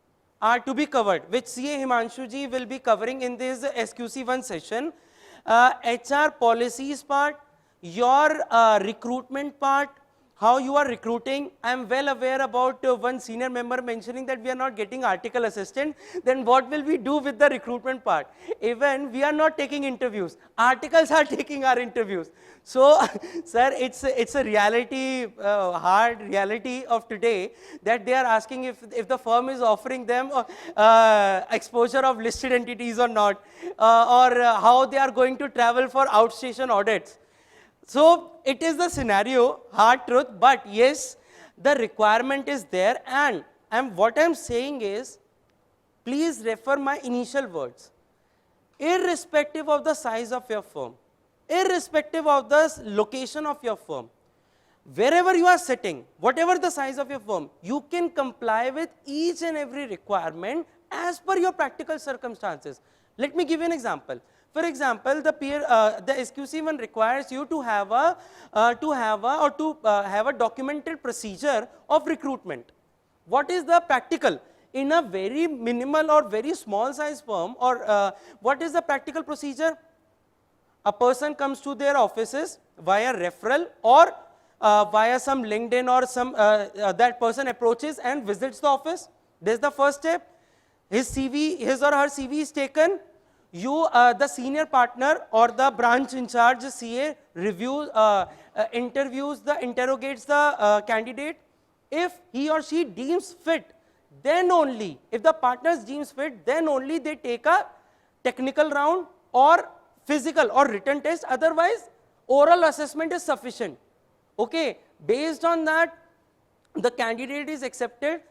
are to be covered, which CA Himanshu ji will be covering in this SQC1 session. HR policies part, your recruitment part, how you are recruiting. I am well aware about one senior member mentioning that we are not getting article assistant. Then what will we do with the recruitment part? Even we are not taking interviews. Articles are taking our interviews. So, sir, it's a reality, hard reality of today, that they are asking if the firm is offering them exposure of listed entities or not, or how they are going to travel for outstation audits. So it is the scenario, hard truth, but yes, the requirement is there, and what I'm saying is, please refer my initial words. Irrespective of the size of your firm, irrespective of the location of your firm, wherever you are sitting, whatever the size of your firm, you can comply with each and every requirement as per your practical circumstances. Let me give you an example. For example, the SQC1 requires you to have a documented procedure of recruitment. What is the practical? In a very minimal or very small size firm, or what is the practical procedure? A person comes to their offices via referral or via some LinkedIn, or some that person approaches and visits the office. This is the first step. His or her CV is taken. You, the senior partner or the branch in charge CA, reviews, interrogates the candidate. If he or she deems fit, then only, if the partners deems fit, then only they take a technical round or physical or written test. Otherwise, oral assessment is sufficient. Okay, based on that, the candidate is accepted.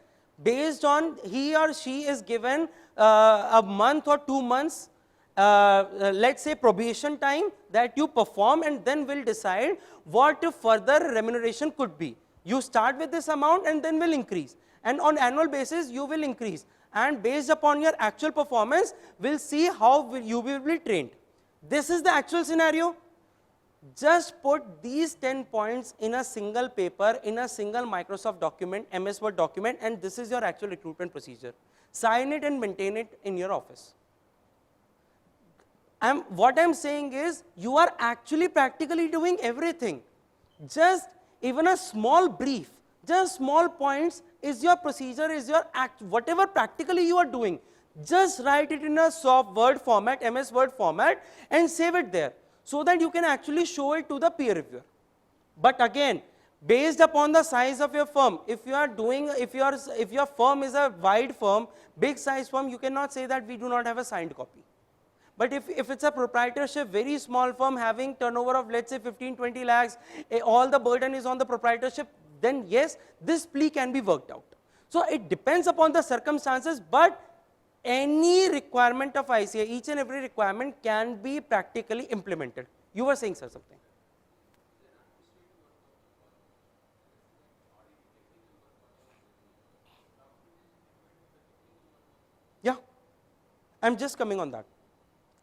Based on he or she is given a month or 2 months, let's say probation time, that you perform, and then we'll decide what further remuneration could be. You start with this amount and then will increase, and on annual basis you will increase, and based upon your actual performance, we'll see how you will be trained. This is the actual scenario. Just put these 10 points in a single paper, in a single Microsoft document, MS Word document, and this is your actual recruitment procedure. Sign it and maintain it in your office. What I'm saying is, you are actually practically doing everything. Just even a small brief, just small points is your procedure, is your act, whatever practically you are doing. Just write it in a soft Word format, MS Word format, and save it there, so that you can actually show it to the peer reviewer. But again, based upon the size of your firm, if your firm is a wide firm, big size firm, you cannot say that we do not have a signed copy. But if it's a proprietorship, very small firm having turnover of, let's say, 15-20 lakhs, all the burden is on the proprietorship, then yes, this plea can be worked out. So it depends upon the circumstances, but any requirement of ICAI, each and every requirement can be practically implemented. You were saying, sir, something. Yeah, I'm just coming on that.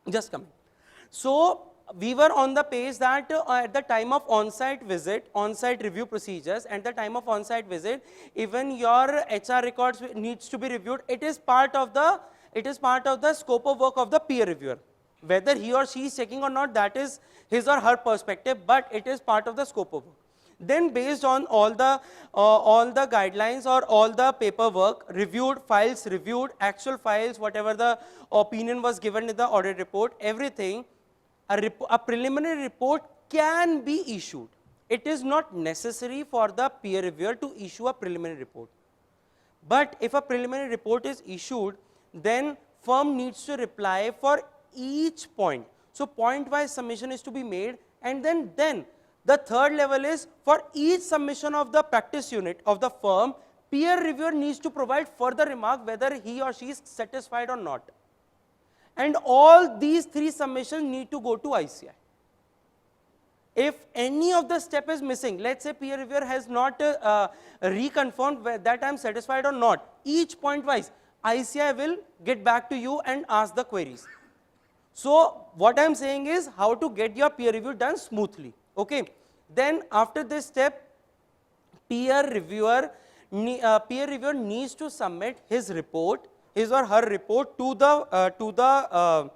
Just coming. So we were on the page that at the time of on-site visit, on-site review procedures, at the time of on-site visit, even your HR records needs to be reviewed. It is part of the scope of work of the peer reviewer. Whether he or she is checking or not, that is his or her perspective, but it is part of the scope of work. Then based on all the guidelines or all the paperwork reviewed, files reviewed, actual files, whatever the opinion was given in the audit report, everything, a preliminary report can be issued. It is not necessary for the peer reviewer to issue a preliminary report. But if a preliminary report is issued, then firm needs to reply for each point. So point-wise submission is to be made, and then the third level is for each submission of the practice unit of the firm, peer reviewer needs to provide further remark whether he or she is satisfied or not. And all these three submissions need to go to ICAI. If any of the step is missing, let's say peer reviewer has not reconfirmed that I am satisfied or not, each point wise, ICAI will get back to you and ask the queries. So what I am saying is how to get your peer review done smoothly. Okay. Then after this step, peer reviewer needs to submit his report, his or her report to the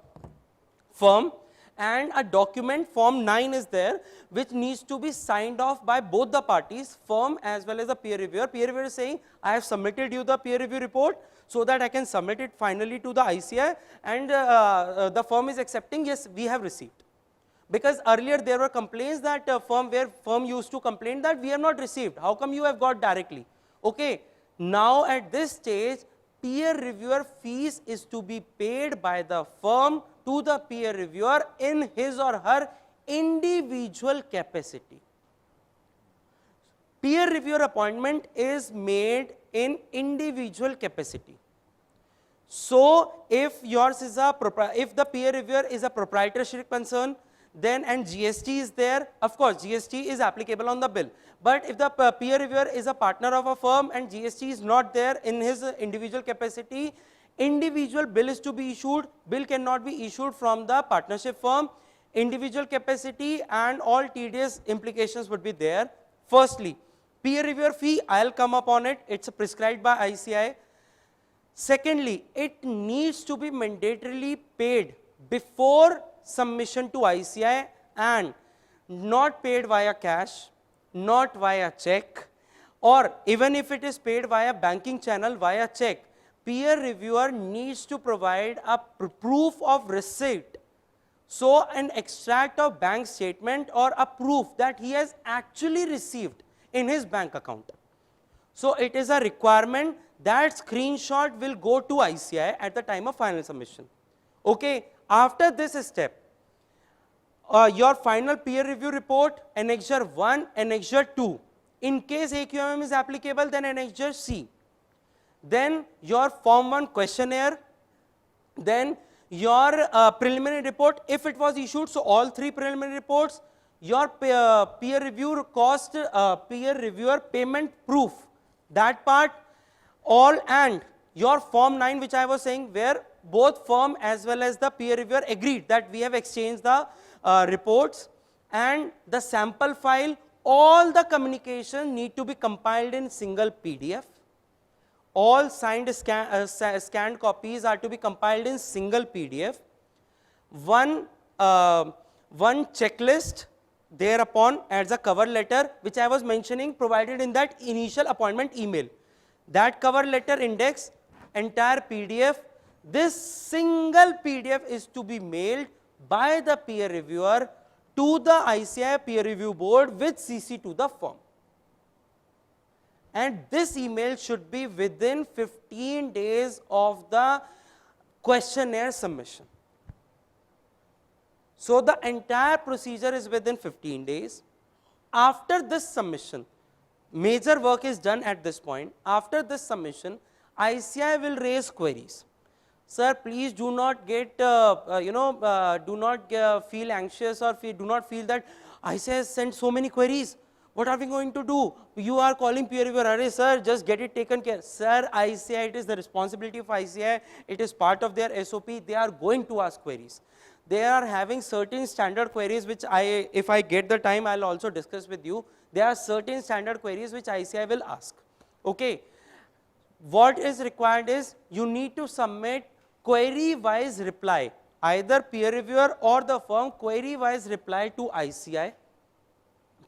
firm, and a document form 9 is there which needs to be signed off by both the parties, firm as well as the peer reviewer. Peer reviewer is saying, I have submitted you the peer review report so that I can submit it finally to the ICAI, and the firm is accepting, yes, we have received. Because earlier there were complaints that firm used to complain that we have not received. How come you have got directly? Okay, now at this stage, peer reviewer fees is to be paid by the firm to the peer reviewer in his or her individual capacity. Peer reviewer appointment is made in individual capacity. So if yours is if the peer reviewer is a proprietorship concern, then and GST is there, of course GST is applicable on the bill. But if the peer reviewer is a partner of a firm and GST is not there in his individual capacity, individual bill is to be issued. Bill cannot be issued from the partnership firm. Individual capacity and all tedious implications would be there. Firstly, peer reviewer fee, I'll come up on it, it's prescribed by ICAI. Secondly, it needs to be mandatorily paid before submission to ICAI and not paid via cash, not via check, or even if it is paid via banking channel via check, peer reviewer needs to provide a proof of receipt. So an extract of bank statement or a proof that he has actually received in his bank account. So it is a requirement that screenshot will go to ICAI at the time of final submission. Okay, after this step, your final peer review report, Annexure 1, Annexure 2. In case AQMM is applicable, then Annexure C. Then your Form 1 questionnaire, then your preliminary report, if it was issued, so all three preliminary reports, your peer review cost, peer reviewer payment proof, that part, all, and your Form 9, which I was saying, where both firm as well as the peer reviewer agreed that we have exchanged the reports, and the sample file, all the communication need to be compiled in single PDF. All signed scanned copies are to be compiled in single PDF. One checklist thereupon adds a cover letter, which I was mentioning, provided in that initial appointment email. That cover letter index, entire PDF, this single PDF is to be mailed by the peer reviewer to the ICAI peer review board with CC to the firm. And this email should be within 15 days of the questionnaire submission. So the entire procedure is within 15 days. After this submission, major work is done at this point. After this submission, ICAI will raise queries. Sir, please do not get, do not feel anxious or do not feel that ICAI has sent so many queries. What are we going to do? You are calling peer reviewer, Arey, sir, just get it taken care. Sir, ICAI, it is the responsibility of ICAI. It is part of their SOP. They are going to ask queries. they are having certain standard queries which if I get the time, I'll also discuss with you. There are certain standard queries which ICI will ask. Okay. What is required is you need to submit query-wise reply, either peer reviewer or the firm query-wise reply to ICI,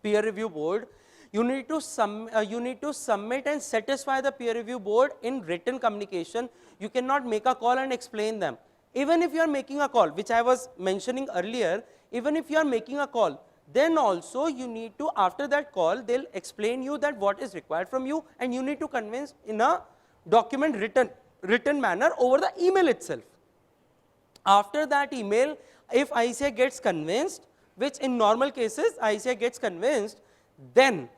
peer review board. You need to submit and satisfy the peer review board in written communication. You cannot make a call and explain them. Even if you are making a call, which I was mentioning earlier, even if you are making a call, then also you need to, after that call, they'll explain you that what is required from you, and you need to convince in a document written manner over the email itself. After that email, if ICI gets convinced, which in normal cases ICI gets convinced, then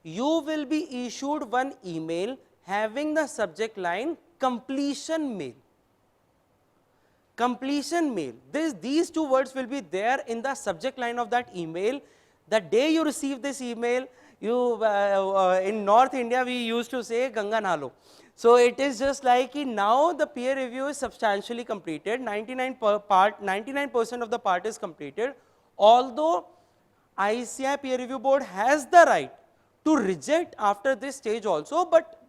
you will be issued one email having the subject line completion mail. Completion mail. These two words will be there in the subject line of that email. The day you receive this email, you in North India we used to say Ganga Nalo. So it is just like now the peer review is substantially completed. 99% of the part is completed. Although ICI peer review board has the right to reject after this stage also, but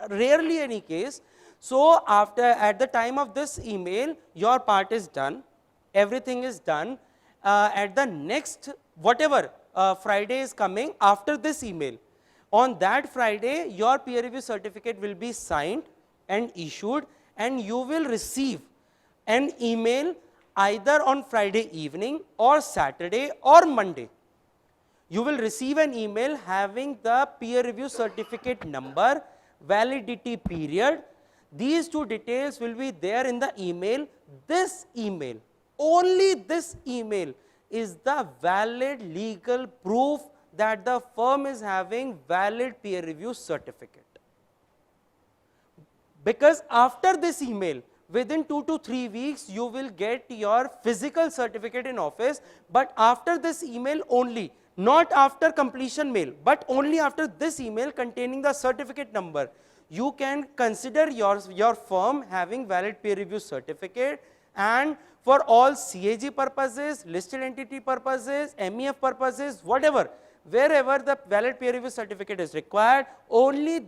rarely any case. So at the time of this email, your part is done, everything is done. At the next, whatever Friday is coming after this email, on that Friday, your peer review certificate will be signed and issued, and you will receive an email either on Friday evening or Saturday or Monday. You will receive an email having the peer review certificate number, validity period. These two details will be there in the email. This email, only this email is the valid legal proof that the firm is having valid peer review certificate. Because after this email, within 2 to 3 weeks, you will get your physical certificate in office, but after this email only, not after completion mail, but only after this email containing the certificate number, you can consider your firm having valid peer review certificate, and for all CAG purposes, listed entity purposes, MEF purposes, whatever, wherever the valid peer review certificate is required, only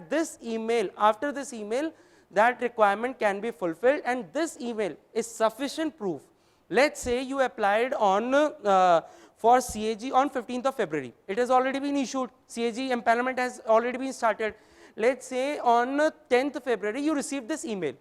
this email, after this email, that requirement can be fulfilled, and this email is sufficient proof. Let's say you applied on for CAG on 15th of February. It has already been issued. CAG empanelment has already been started. Let's say on 10th February you received this email.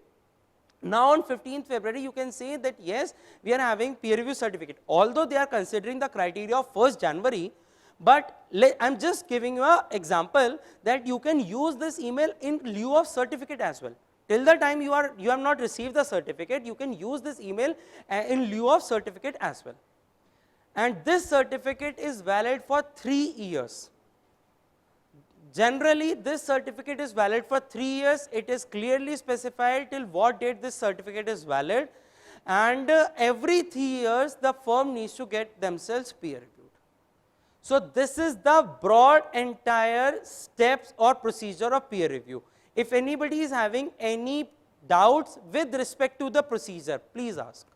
Now on 15th February you can say that yes, we are having peer review certificate. Although they are considering the criteria of 1st January, but I'm just giving you an example that you can use this email in lieu of certificate as well. Till the time you have not received the certificate, you can use this email in lieu of certificate as well. And this certificate is valid for 3 years. Generally, this certificate is valid for 3 years. It is clearly specified till what date this certificate is valid. And every 3 years, the firm needs to get themselves peer reviewed. So this is the broad entire steps or procedure of peer review. If anybody is having any doubts with respect to the procedure, please ask.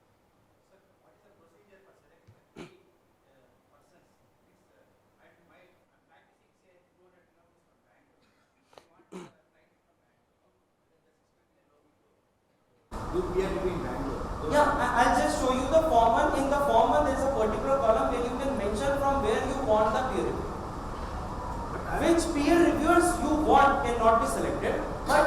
Do peer review in Bangalore. Yeah, I'll just show you the form one. In the form one, there is a particular column where you can mention from where you want the peer review. Which peer reviewers you want cannot be selected, but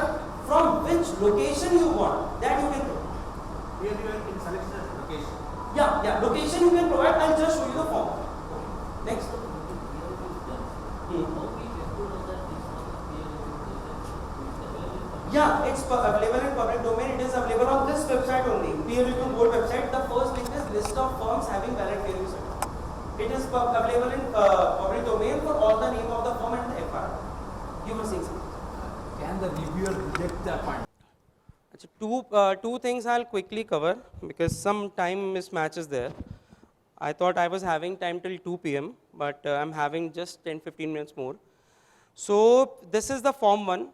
from which location you want, that you can provide. Peer reviewer can select the location. Yeah, location you can provide. I'll just show you the form. Next. Yeah, it's available in public domain. It is available on this website only, peer review board website. The first link is list of firms having valid peer review certificate. It is available in public domain for all the name of the firm and the FR. You were saying something. Can the reviewer reject the appointment? Two things I'll quickly cover because some time mismatch is there. I thought I was having time till 2 p.m., but I'm having just 10-15 minutes more. So this is the form 1.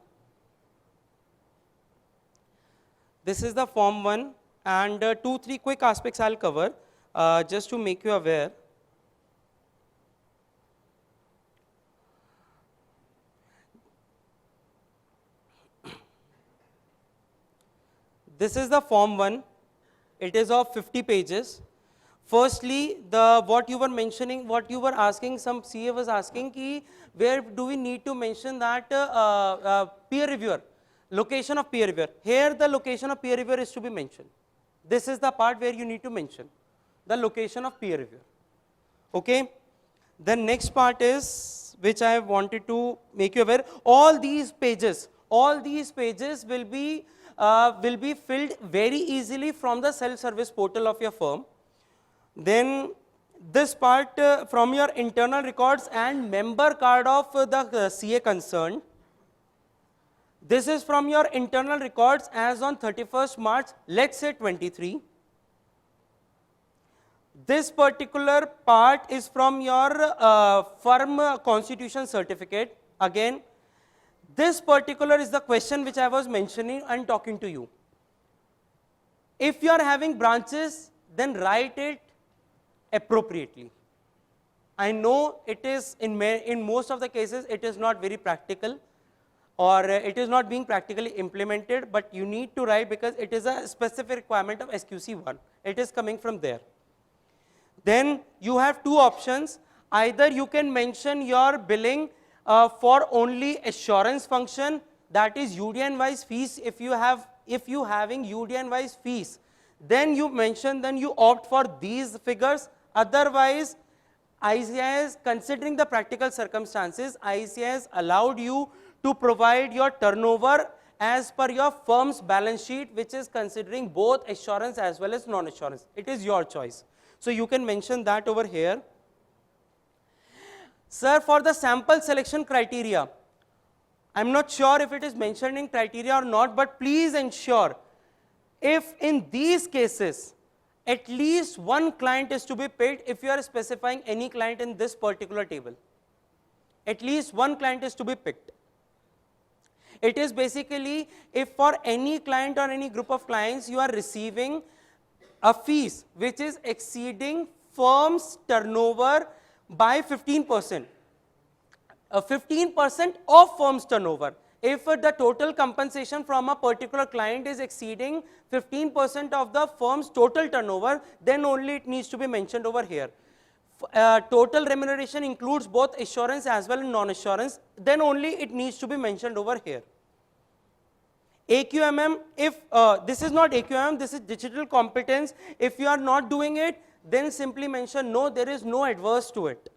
This is the form 1 and 2-3 quick aspects I'll cover just to make you aware. This is the form 1. It is of 50 pages. Firstly, what you were mentioning, what you were asking, some CA was asking, ki where do we need to mention that peer reviewer, location of peer reviewer. Here the location of peer reviewer is to be mentioned. This is the part where you need to mention the location of peer reviewer. Okay. The next part is, which I wanted to make you aware, all these pages will be filled very easily from the self-service portal of your firm. Then this part from your internal records and member card of the CA concerned. This is from your internal records as on 31st March, let's say 23. This particular part is from your firm constitution certificate. Again, this particular is the question which I was mentioning and talking to you. If you are having branches, then write it appropriately. I know it is in most of the cases it is not very practical, or it is not being practically implemented, but you need to write because it is a specific requirement of SQC1. It is coming from there. Then you have two options. Either you can mention your billing for only assurance function, that is UDN wise fees. If you having UDN wise fees, then you mention, then you opt for these figures. Otherwise, ICAI, considering the practical circumstances, ICAI has allowed you to provide your turnover as per your firm's balance sheet, which is considering both assurance as well as non-assurance. It is your choice. So you can mention that over here. Sir, for the sample selection criteria, I'm not sure if it is mentioned in criteria or not, but please ensure if in these cases at least one client is to be paid. If you are specifying any client in this particular table, at least one client is to be picked. It is basically if for any client or any group of clients you are receiving a fees which is exceeding firm's turnover by 15%, 15% of firm's turnover. If the total compensation from a particular client is exceeding 15% of the firm's total turnover, then only it needs to be mentioned over here. Total remuneration includes both assurance as well as non-assurance, then only it needs to be mentioned over here. AQMM, if this is not AQMM, this is digital competence. If you are not doing it, then simply mention no, there is no adverse to it.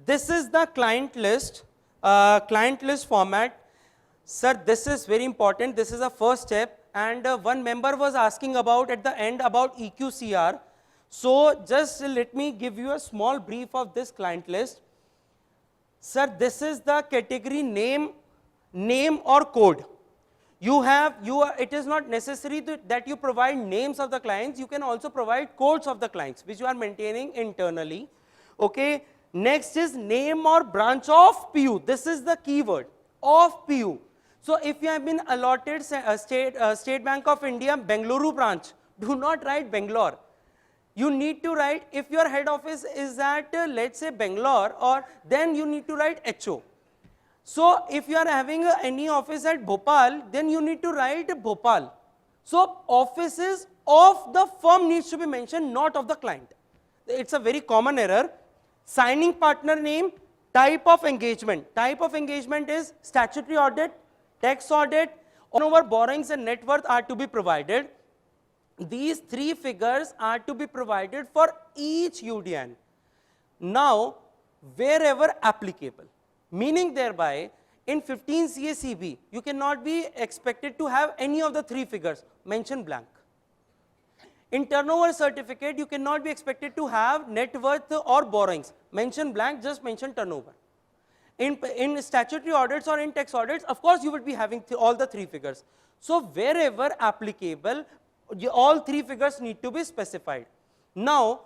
This is the client list format. Sir, this is very important. This is the first step, and one member was asking about at the end about EQCR. So just let me give you a small brief of this client list. Sir, this is the category name or code. It is not necessary that you provide names of the clients. You can also provide codes of the clients which you are maintaining internally. Okay. Next is name or branch of PU. This is the keyword of PU. So if you have been allotted State Bank of India Bengaluru branch, do not write Bangalore. You need to write, if your head office is at let's say Bangalore, or then you need to write HO. So if you are having any office at Bhopal, then you need to write Bhopal. So offices of the firm needs to be mentioned, not of the client. It's a very common error. Signing partner name, type of engagement. Type of engagement is statutory audit, tax audit, turnover, borrowings and net worth are to be provided. These three figures are to be provided for each UDN. Now, wherever applicable, meaning thereby in 15 CACB, you cannot be expected to have any of the three figures, mention blank. In turnover certificate, you cannot be expected to have net worth or borrowings, mention blank, just mention turnover. In statutory audits or in tax audits, of course, you would be having all the three figures. So wherever applicable, all three figures need to be specified. Now,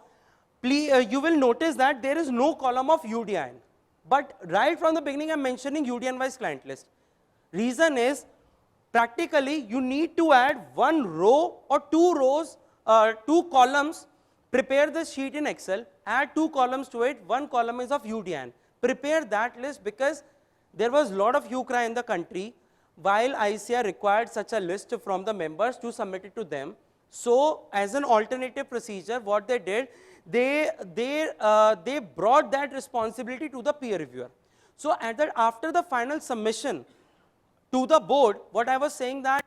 you will notice that there is no column of UDN. But right from the beginning, I am mentioning UDN wise client list. Reason is, practically you need to add one row or two rows, two columns. Prepare the sheet in Excel, add two columns to it, one column is of UDN. Prepare that list because there was a lot of hue cry in the country while ICI required such a list from the members to submit it to them. So as an alternative procedure, what they did, they brought that responsibility to the peer reviewer. So after the final submission to the board, what I was saying that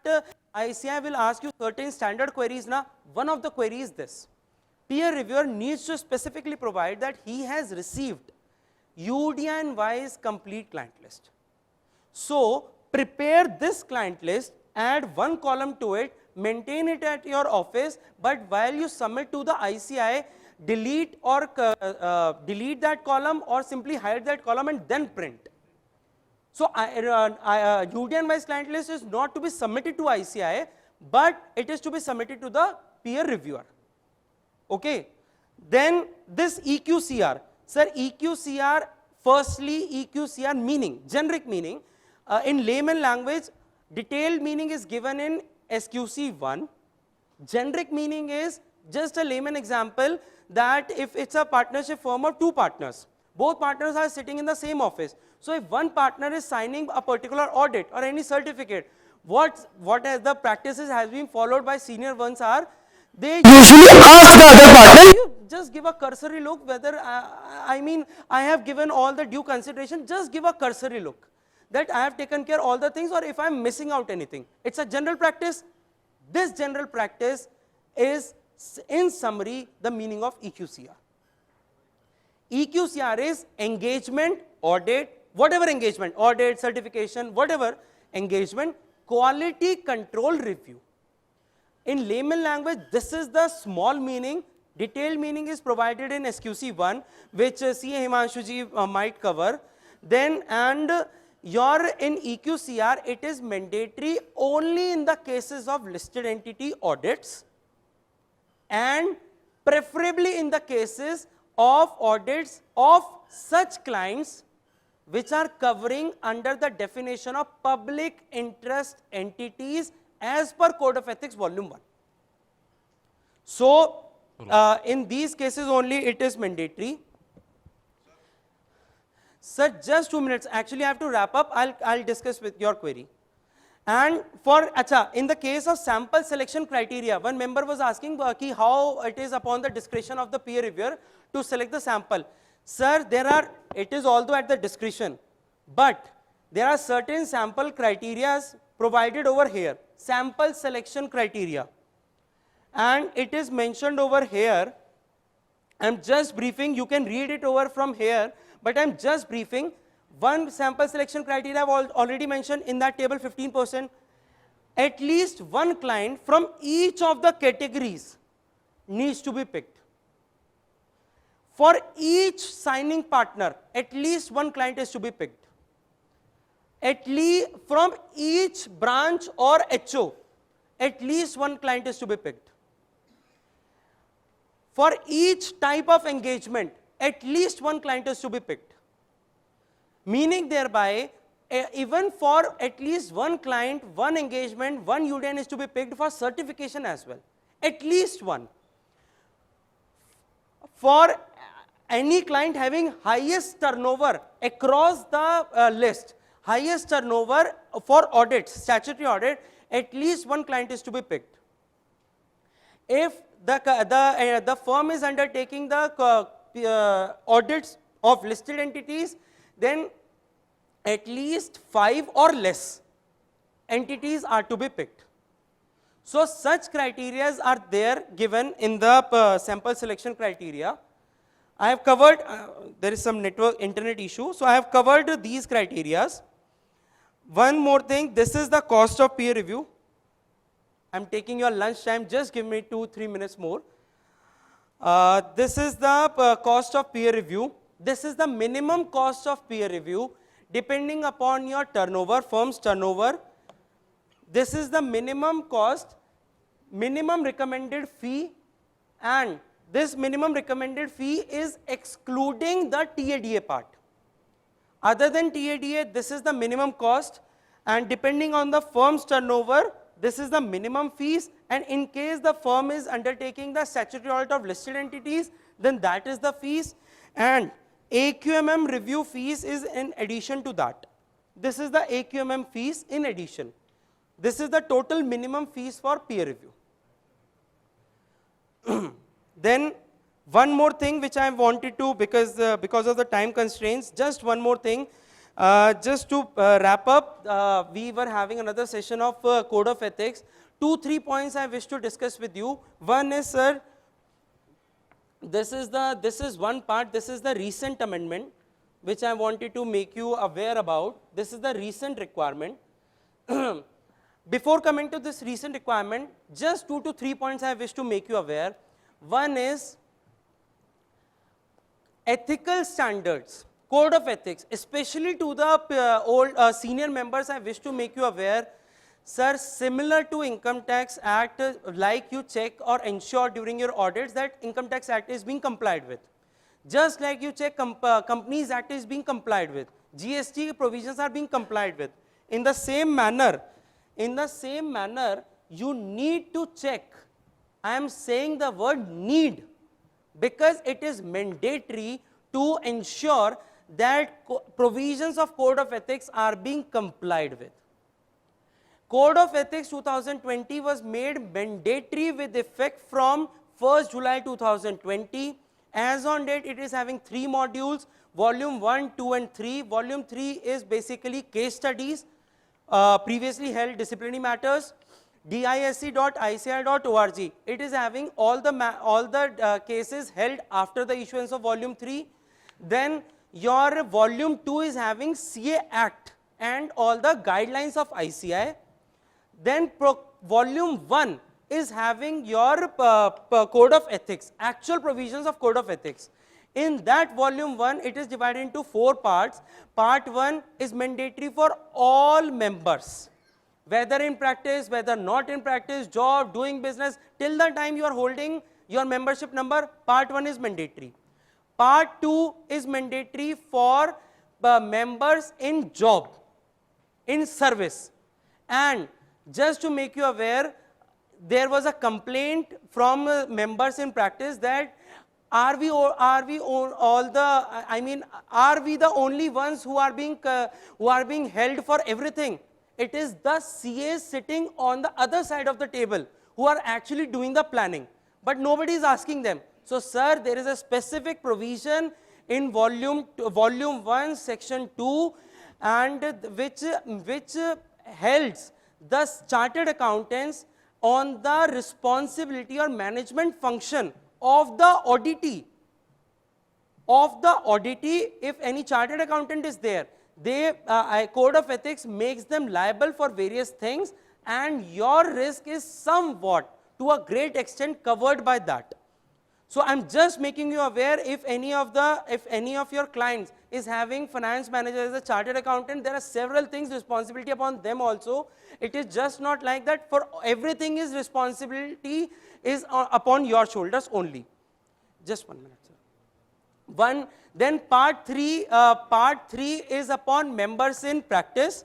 ICI will ask you certain standard queries. Now, one of the queries is this. Peer reviewer needs to specifically provide that he has received UDN wise complete client list. So prepare this client list, add one column to it, maintain it at your office, but while you submit to the ICI, delete delete that column or simply hide that column and then print. So UDN wise client list is not to be submitted to ICI, but it is to be submitted to the peer reviewer. Okay. Then this EQCR. Sir, EQCR, firstly EQCR meaning, generic meaning, in layman language, detailed meaning is given in SQC1. Generic meaning is just a layman example that if it's a partnership firm of two partners, both partners are sitting in the same office. So if one partner is signing a particular audit or any certificate, what as the practices has been followed by senior ones are, they usually ask the other partner, you just give a cursory look whether, I mean, I have given all the due consideration, just give a cursory look that I have taken care of all the things or if I am missing out anything. It's a general practice. This general practice is in summary the meaning of EQCR. EQCR is engagement, audit, whatever engagement, audit, certification, whatever engagement, quality control review. In layman language, this is the small meaning. Detailed meaning is provided in SQC1, which CA Himanshu ji might cover. Then, and your in EQCR, it is mandatory only in the cases of listed entity audits and preferably in the cases of audits of such clients which are covering under the definition of public interest entities as per Code of Ethics Volume 1. So, in these cases only it is mandatory. Sir, just 2 minutes. Actually, I have to wrap up. I'll discuss with your query. And for, in the case of sample selection criteria, one member was asking how it is upon the discretion of the peer reviewer to select the sample. Sir, it is although at the discretion, but there are certain sample criteria provided over here, sample selection criteria. And it is mentioned over here. I'm just briefing, you can read it over from here, but I'm just briefing. One sample selection criteria I've already mentioned in that table, 15%. At least one client from each of the categories needs to be picked. For each signing partner, at least one client is to be picked. At least from each branch or HO, at least one client is to be picked. For each type of engagement, at least one client is to be picked. Meaning thereby, even for at least one client, one engagement, one UDN is to be picked for certification as well. At least one. For any client having highest turnover across the list, highest turnover for audits, statutory audit, at least one client is to be picked. If the firm is undertaking the audits of listed entities, then at least 5 or less entities are to be picked. So such criteria are there given in the sample selection criteria. I have covered, there is some internet issue, so I have covered these criteria. One more thing, this is the cost of peer review. I'm taking your lunch time, just give me 2-3 minutes more. This is the cost of peer review. This is the minimum cost of peer review depending upon your turnover, firm's turnover. This is the minimum cost, minimum recommended fee, and this minimum recommended fee is excluding the TADA part. Other than TADA, this is the minimum cost, and depending on the firm's turnover, this is the minimum fees, and in case the firm is undertaking the statutory audit of listed entities, then that is the fees, and AQMM review fees is in addition to that. This is the AQMM fees in addition. This is the total minimum fees for peer review. Then one more thing which I wanted to, because of the time constraints, just one more thing. Just to wrap up, we were having another session of Code of Ethics. 2-3 points I wish to discuss with you. One is, sir, this is one part, this is the recent amendment which I wanted to make you aware about. This is the recent requirement. Before coming to this recent requirement, just 2 to 3 points I wish to make you aware. One is ethical standards, code of ethics, especially to the old senior members, I wish to make you aware, sir, similar to Income Tax Act, like you check or ensure during your audits that Income Tax Act is being complied with. Just like you check Companies Act is being complied with, GST provisions are being complied with. In the same manner, you need to check. I am saying the word need, because it is mandatory to ensure that provisions of Code of Ethics are being complied with. Code of Ethics 2020 was made mandatory with effect from 1st July 2020. As on date, it is having 3 modules, volume 1, 2 and 3. Volume 3 is basically case studies, previously held disciplinary matters. disc.ici.org. It is having all the cases held after the issuance of volume 3. Then your volume 2 is having CA Act and all the guidelines of ICI. Then volume 1 is having your code of ethics, actual provisions of code of ethics. In that volume 1, it is divided into 4 parts. Part 1 is mandatory for all members, whether in practice, whether not in practice, job, doing business, till the time you are holding your membership number, part 1 is mandatory. Part 2 is mandatory for members in job, in service. And just to make you aware, there was a complaint from members in practice that are we the only ones who are being held for everything? It is the CAs sitting on the other side of the table who are actually doing the planning, but nobody is asking them. So, sir, there is a specific provision in volume 1, section 2, and which holds the chartered accountants on the responsibility or management function of the auditee. If any chartered accountant is there, Code of Ethics makes them liable for various things, and your risk is somewhat, to a great extent, covered by that. So I'm just making you aware, if any of your clients is having finance manager as a chartered accountant, there are several things responsibility upon them also. It is just not like that. For everything is responsibility is upon your shoulders only. Just 1 minute, sir. Then part 3 is upon members in practice.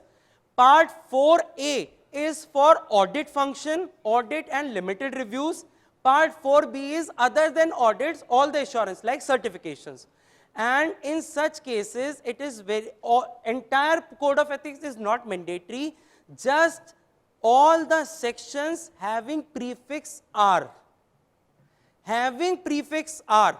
Part 4A is for audit function, audit and limited reviews. Part 4B is other than audits, all the assurance like certifications. And in such cases, it is entire Code of Ethics is not mandatory, just all the sections having prefix R. Having prefix R,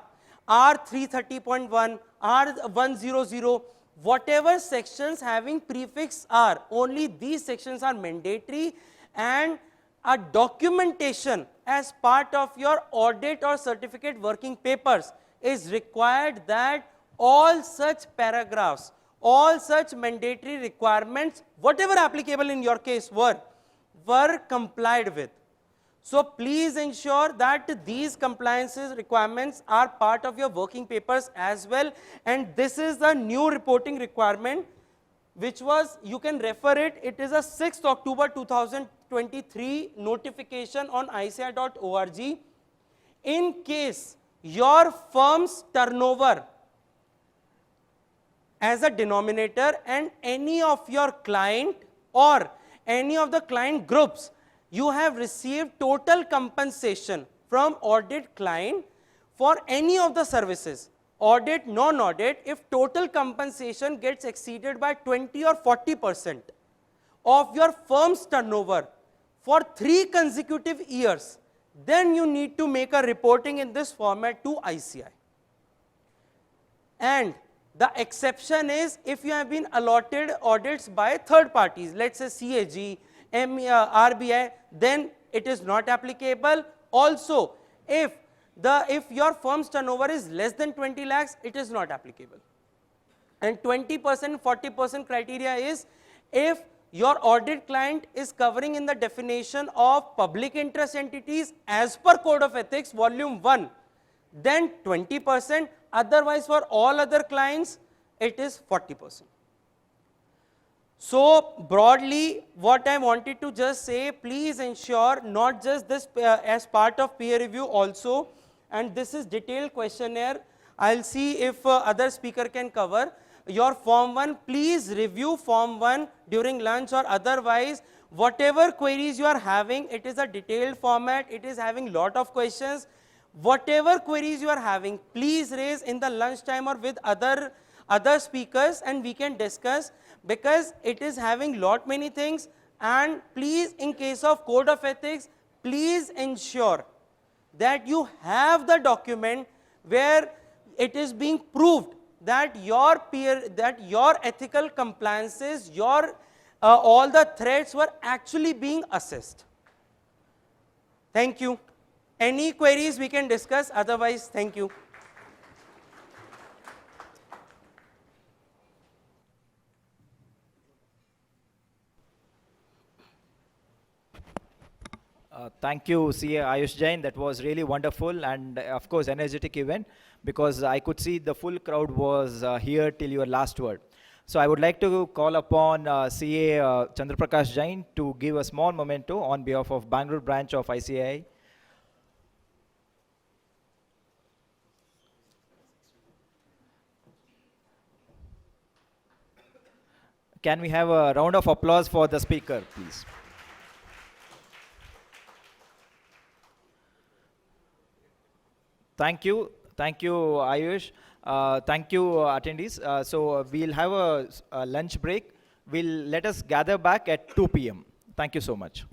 R330.1, R100, whatever sections having prefix R, only these sections are mandatory, and a documentation as part of your audit or certificate working papers is required that all such paragraphs, all such mandatory requirements, whatever applicable in your case were complied with. So please ensure that these compliances requirements are part of your working papers as well. And this is the new reporting requirement, which was, you can refer it, it is a 6th October 2023 notification on ICI.org. In case your firm's turnover as a denominator and any of your client or any of the client groups, you have received total compensation from audit client for any of the services, audit, non-audit, if total compensation gets exceeded by 20 or 40% of your firm's turnover for 3 consecutive years, then you need to make a reporting in this format to ICI. And the exception is if you have been allotted audits by third parties, let's say CAG, RBI, then it is not applicable. Also, if your firm's turnover is less than 20 lakhs, it is not applicable. And 20%, 40% criteria is if your audit client is covering in the definition of public interest entities as per Code of Ethics, Volume 1, then 20%, otherwise for all other clients, it is 40%. So broadly, what I wanted to just say, please ensure not just this as part of peer review also, and this is detailed questionnaire. I'll see if other speaker can cover. Your Form 1, please review Form 1 during lunch or otherwise. Whatever queries you are having, it is a detailed format, it is having lot of questions. Whatever queries you are having, please raise in the lunch time or with other speakers and we can discuss, because it is having lot many things. And please, in case of Code of Ethics, please ensure that you have the document where it is being proved that your ethical compliances, all the threats were actually being assessed. Thank you. Any queries we can discuss, otherwise, thank you. Thank you, CA Ayush Jain. That was really wonderful and, of course, energetic event, because I could see the full crowd was here till your last word. So I would like to call upon CA Chandra Prakash Jain to give a small memento on behalf of Bangalore branch of ICAI. Can we have a round of applause for the speaker, please? Thank you, Ayush. Thank you, attendees. So we'll have a lunch break. Let us gather back at 2 p.m. Thank you so much.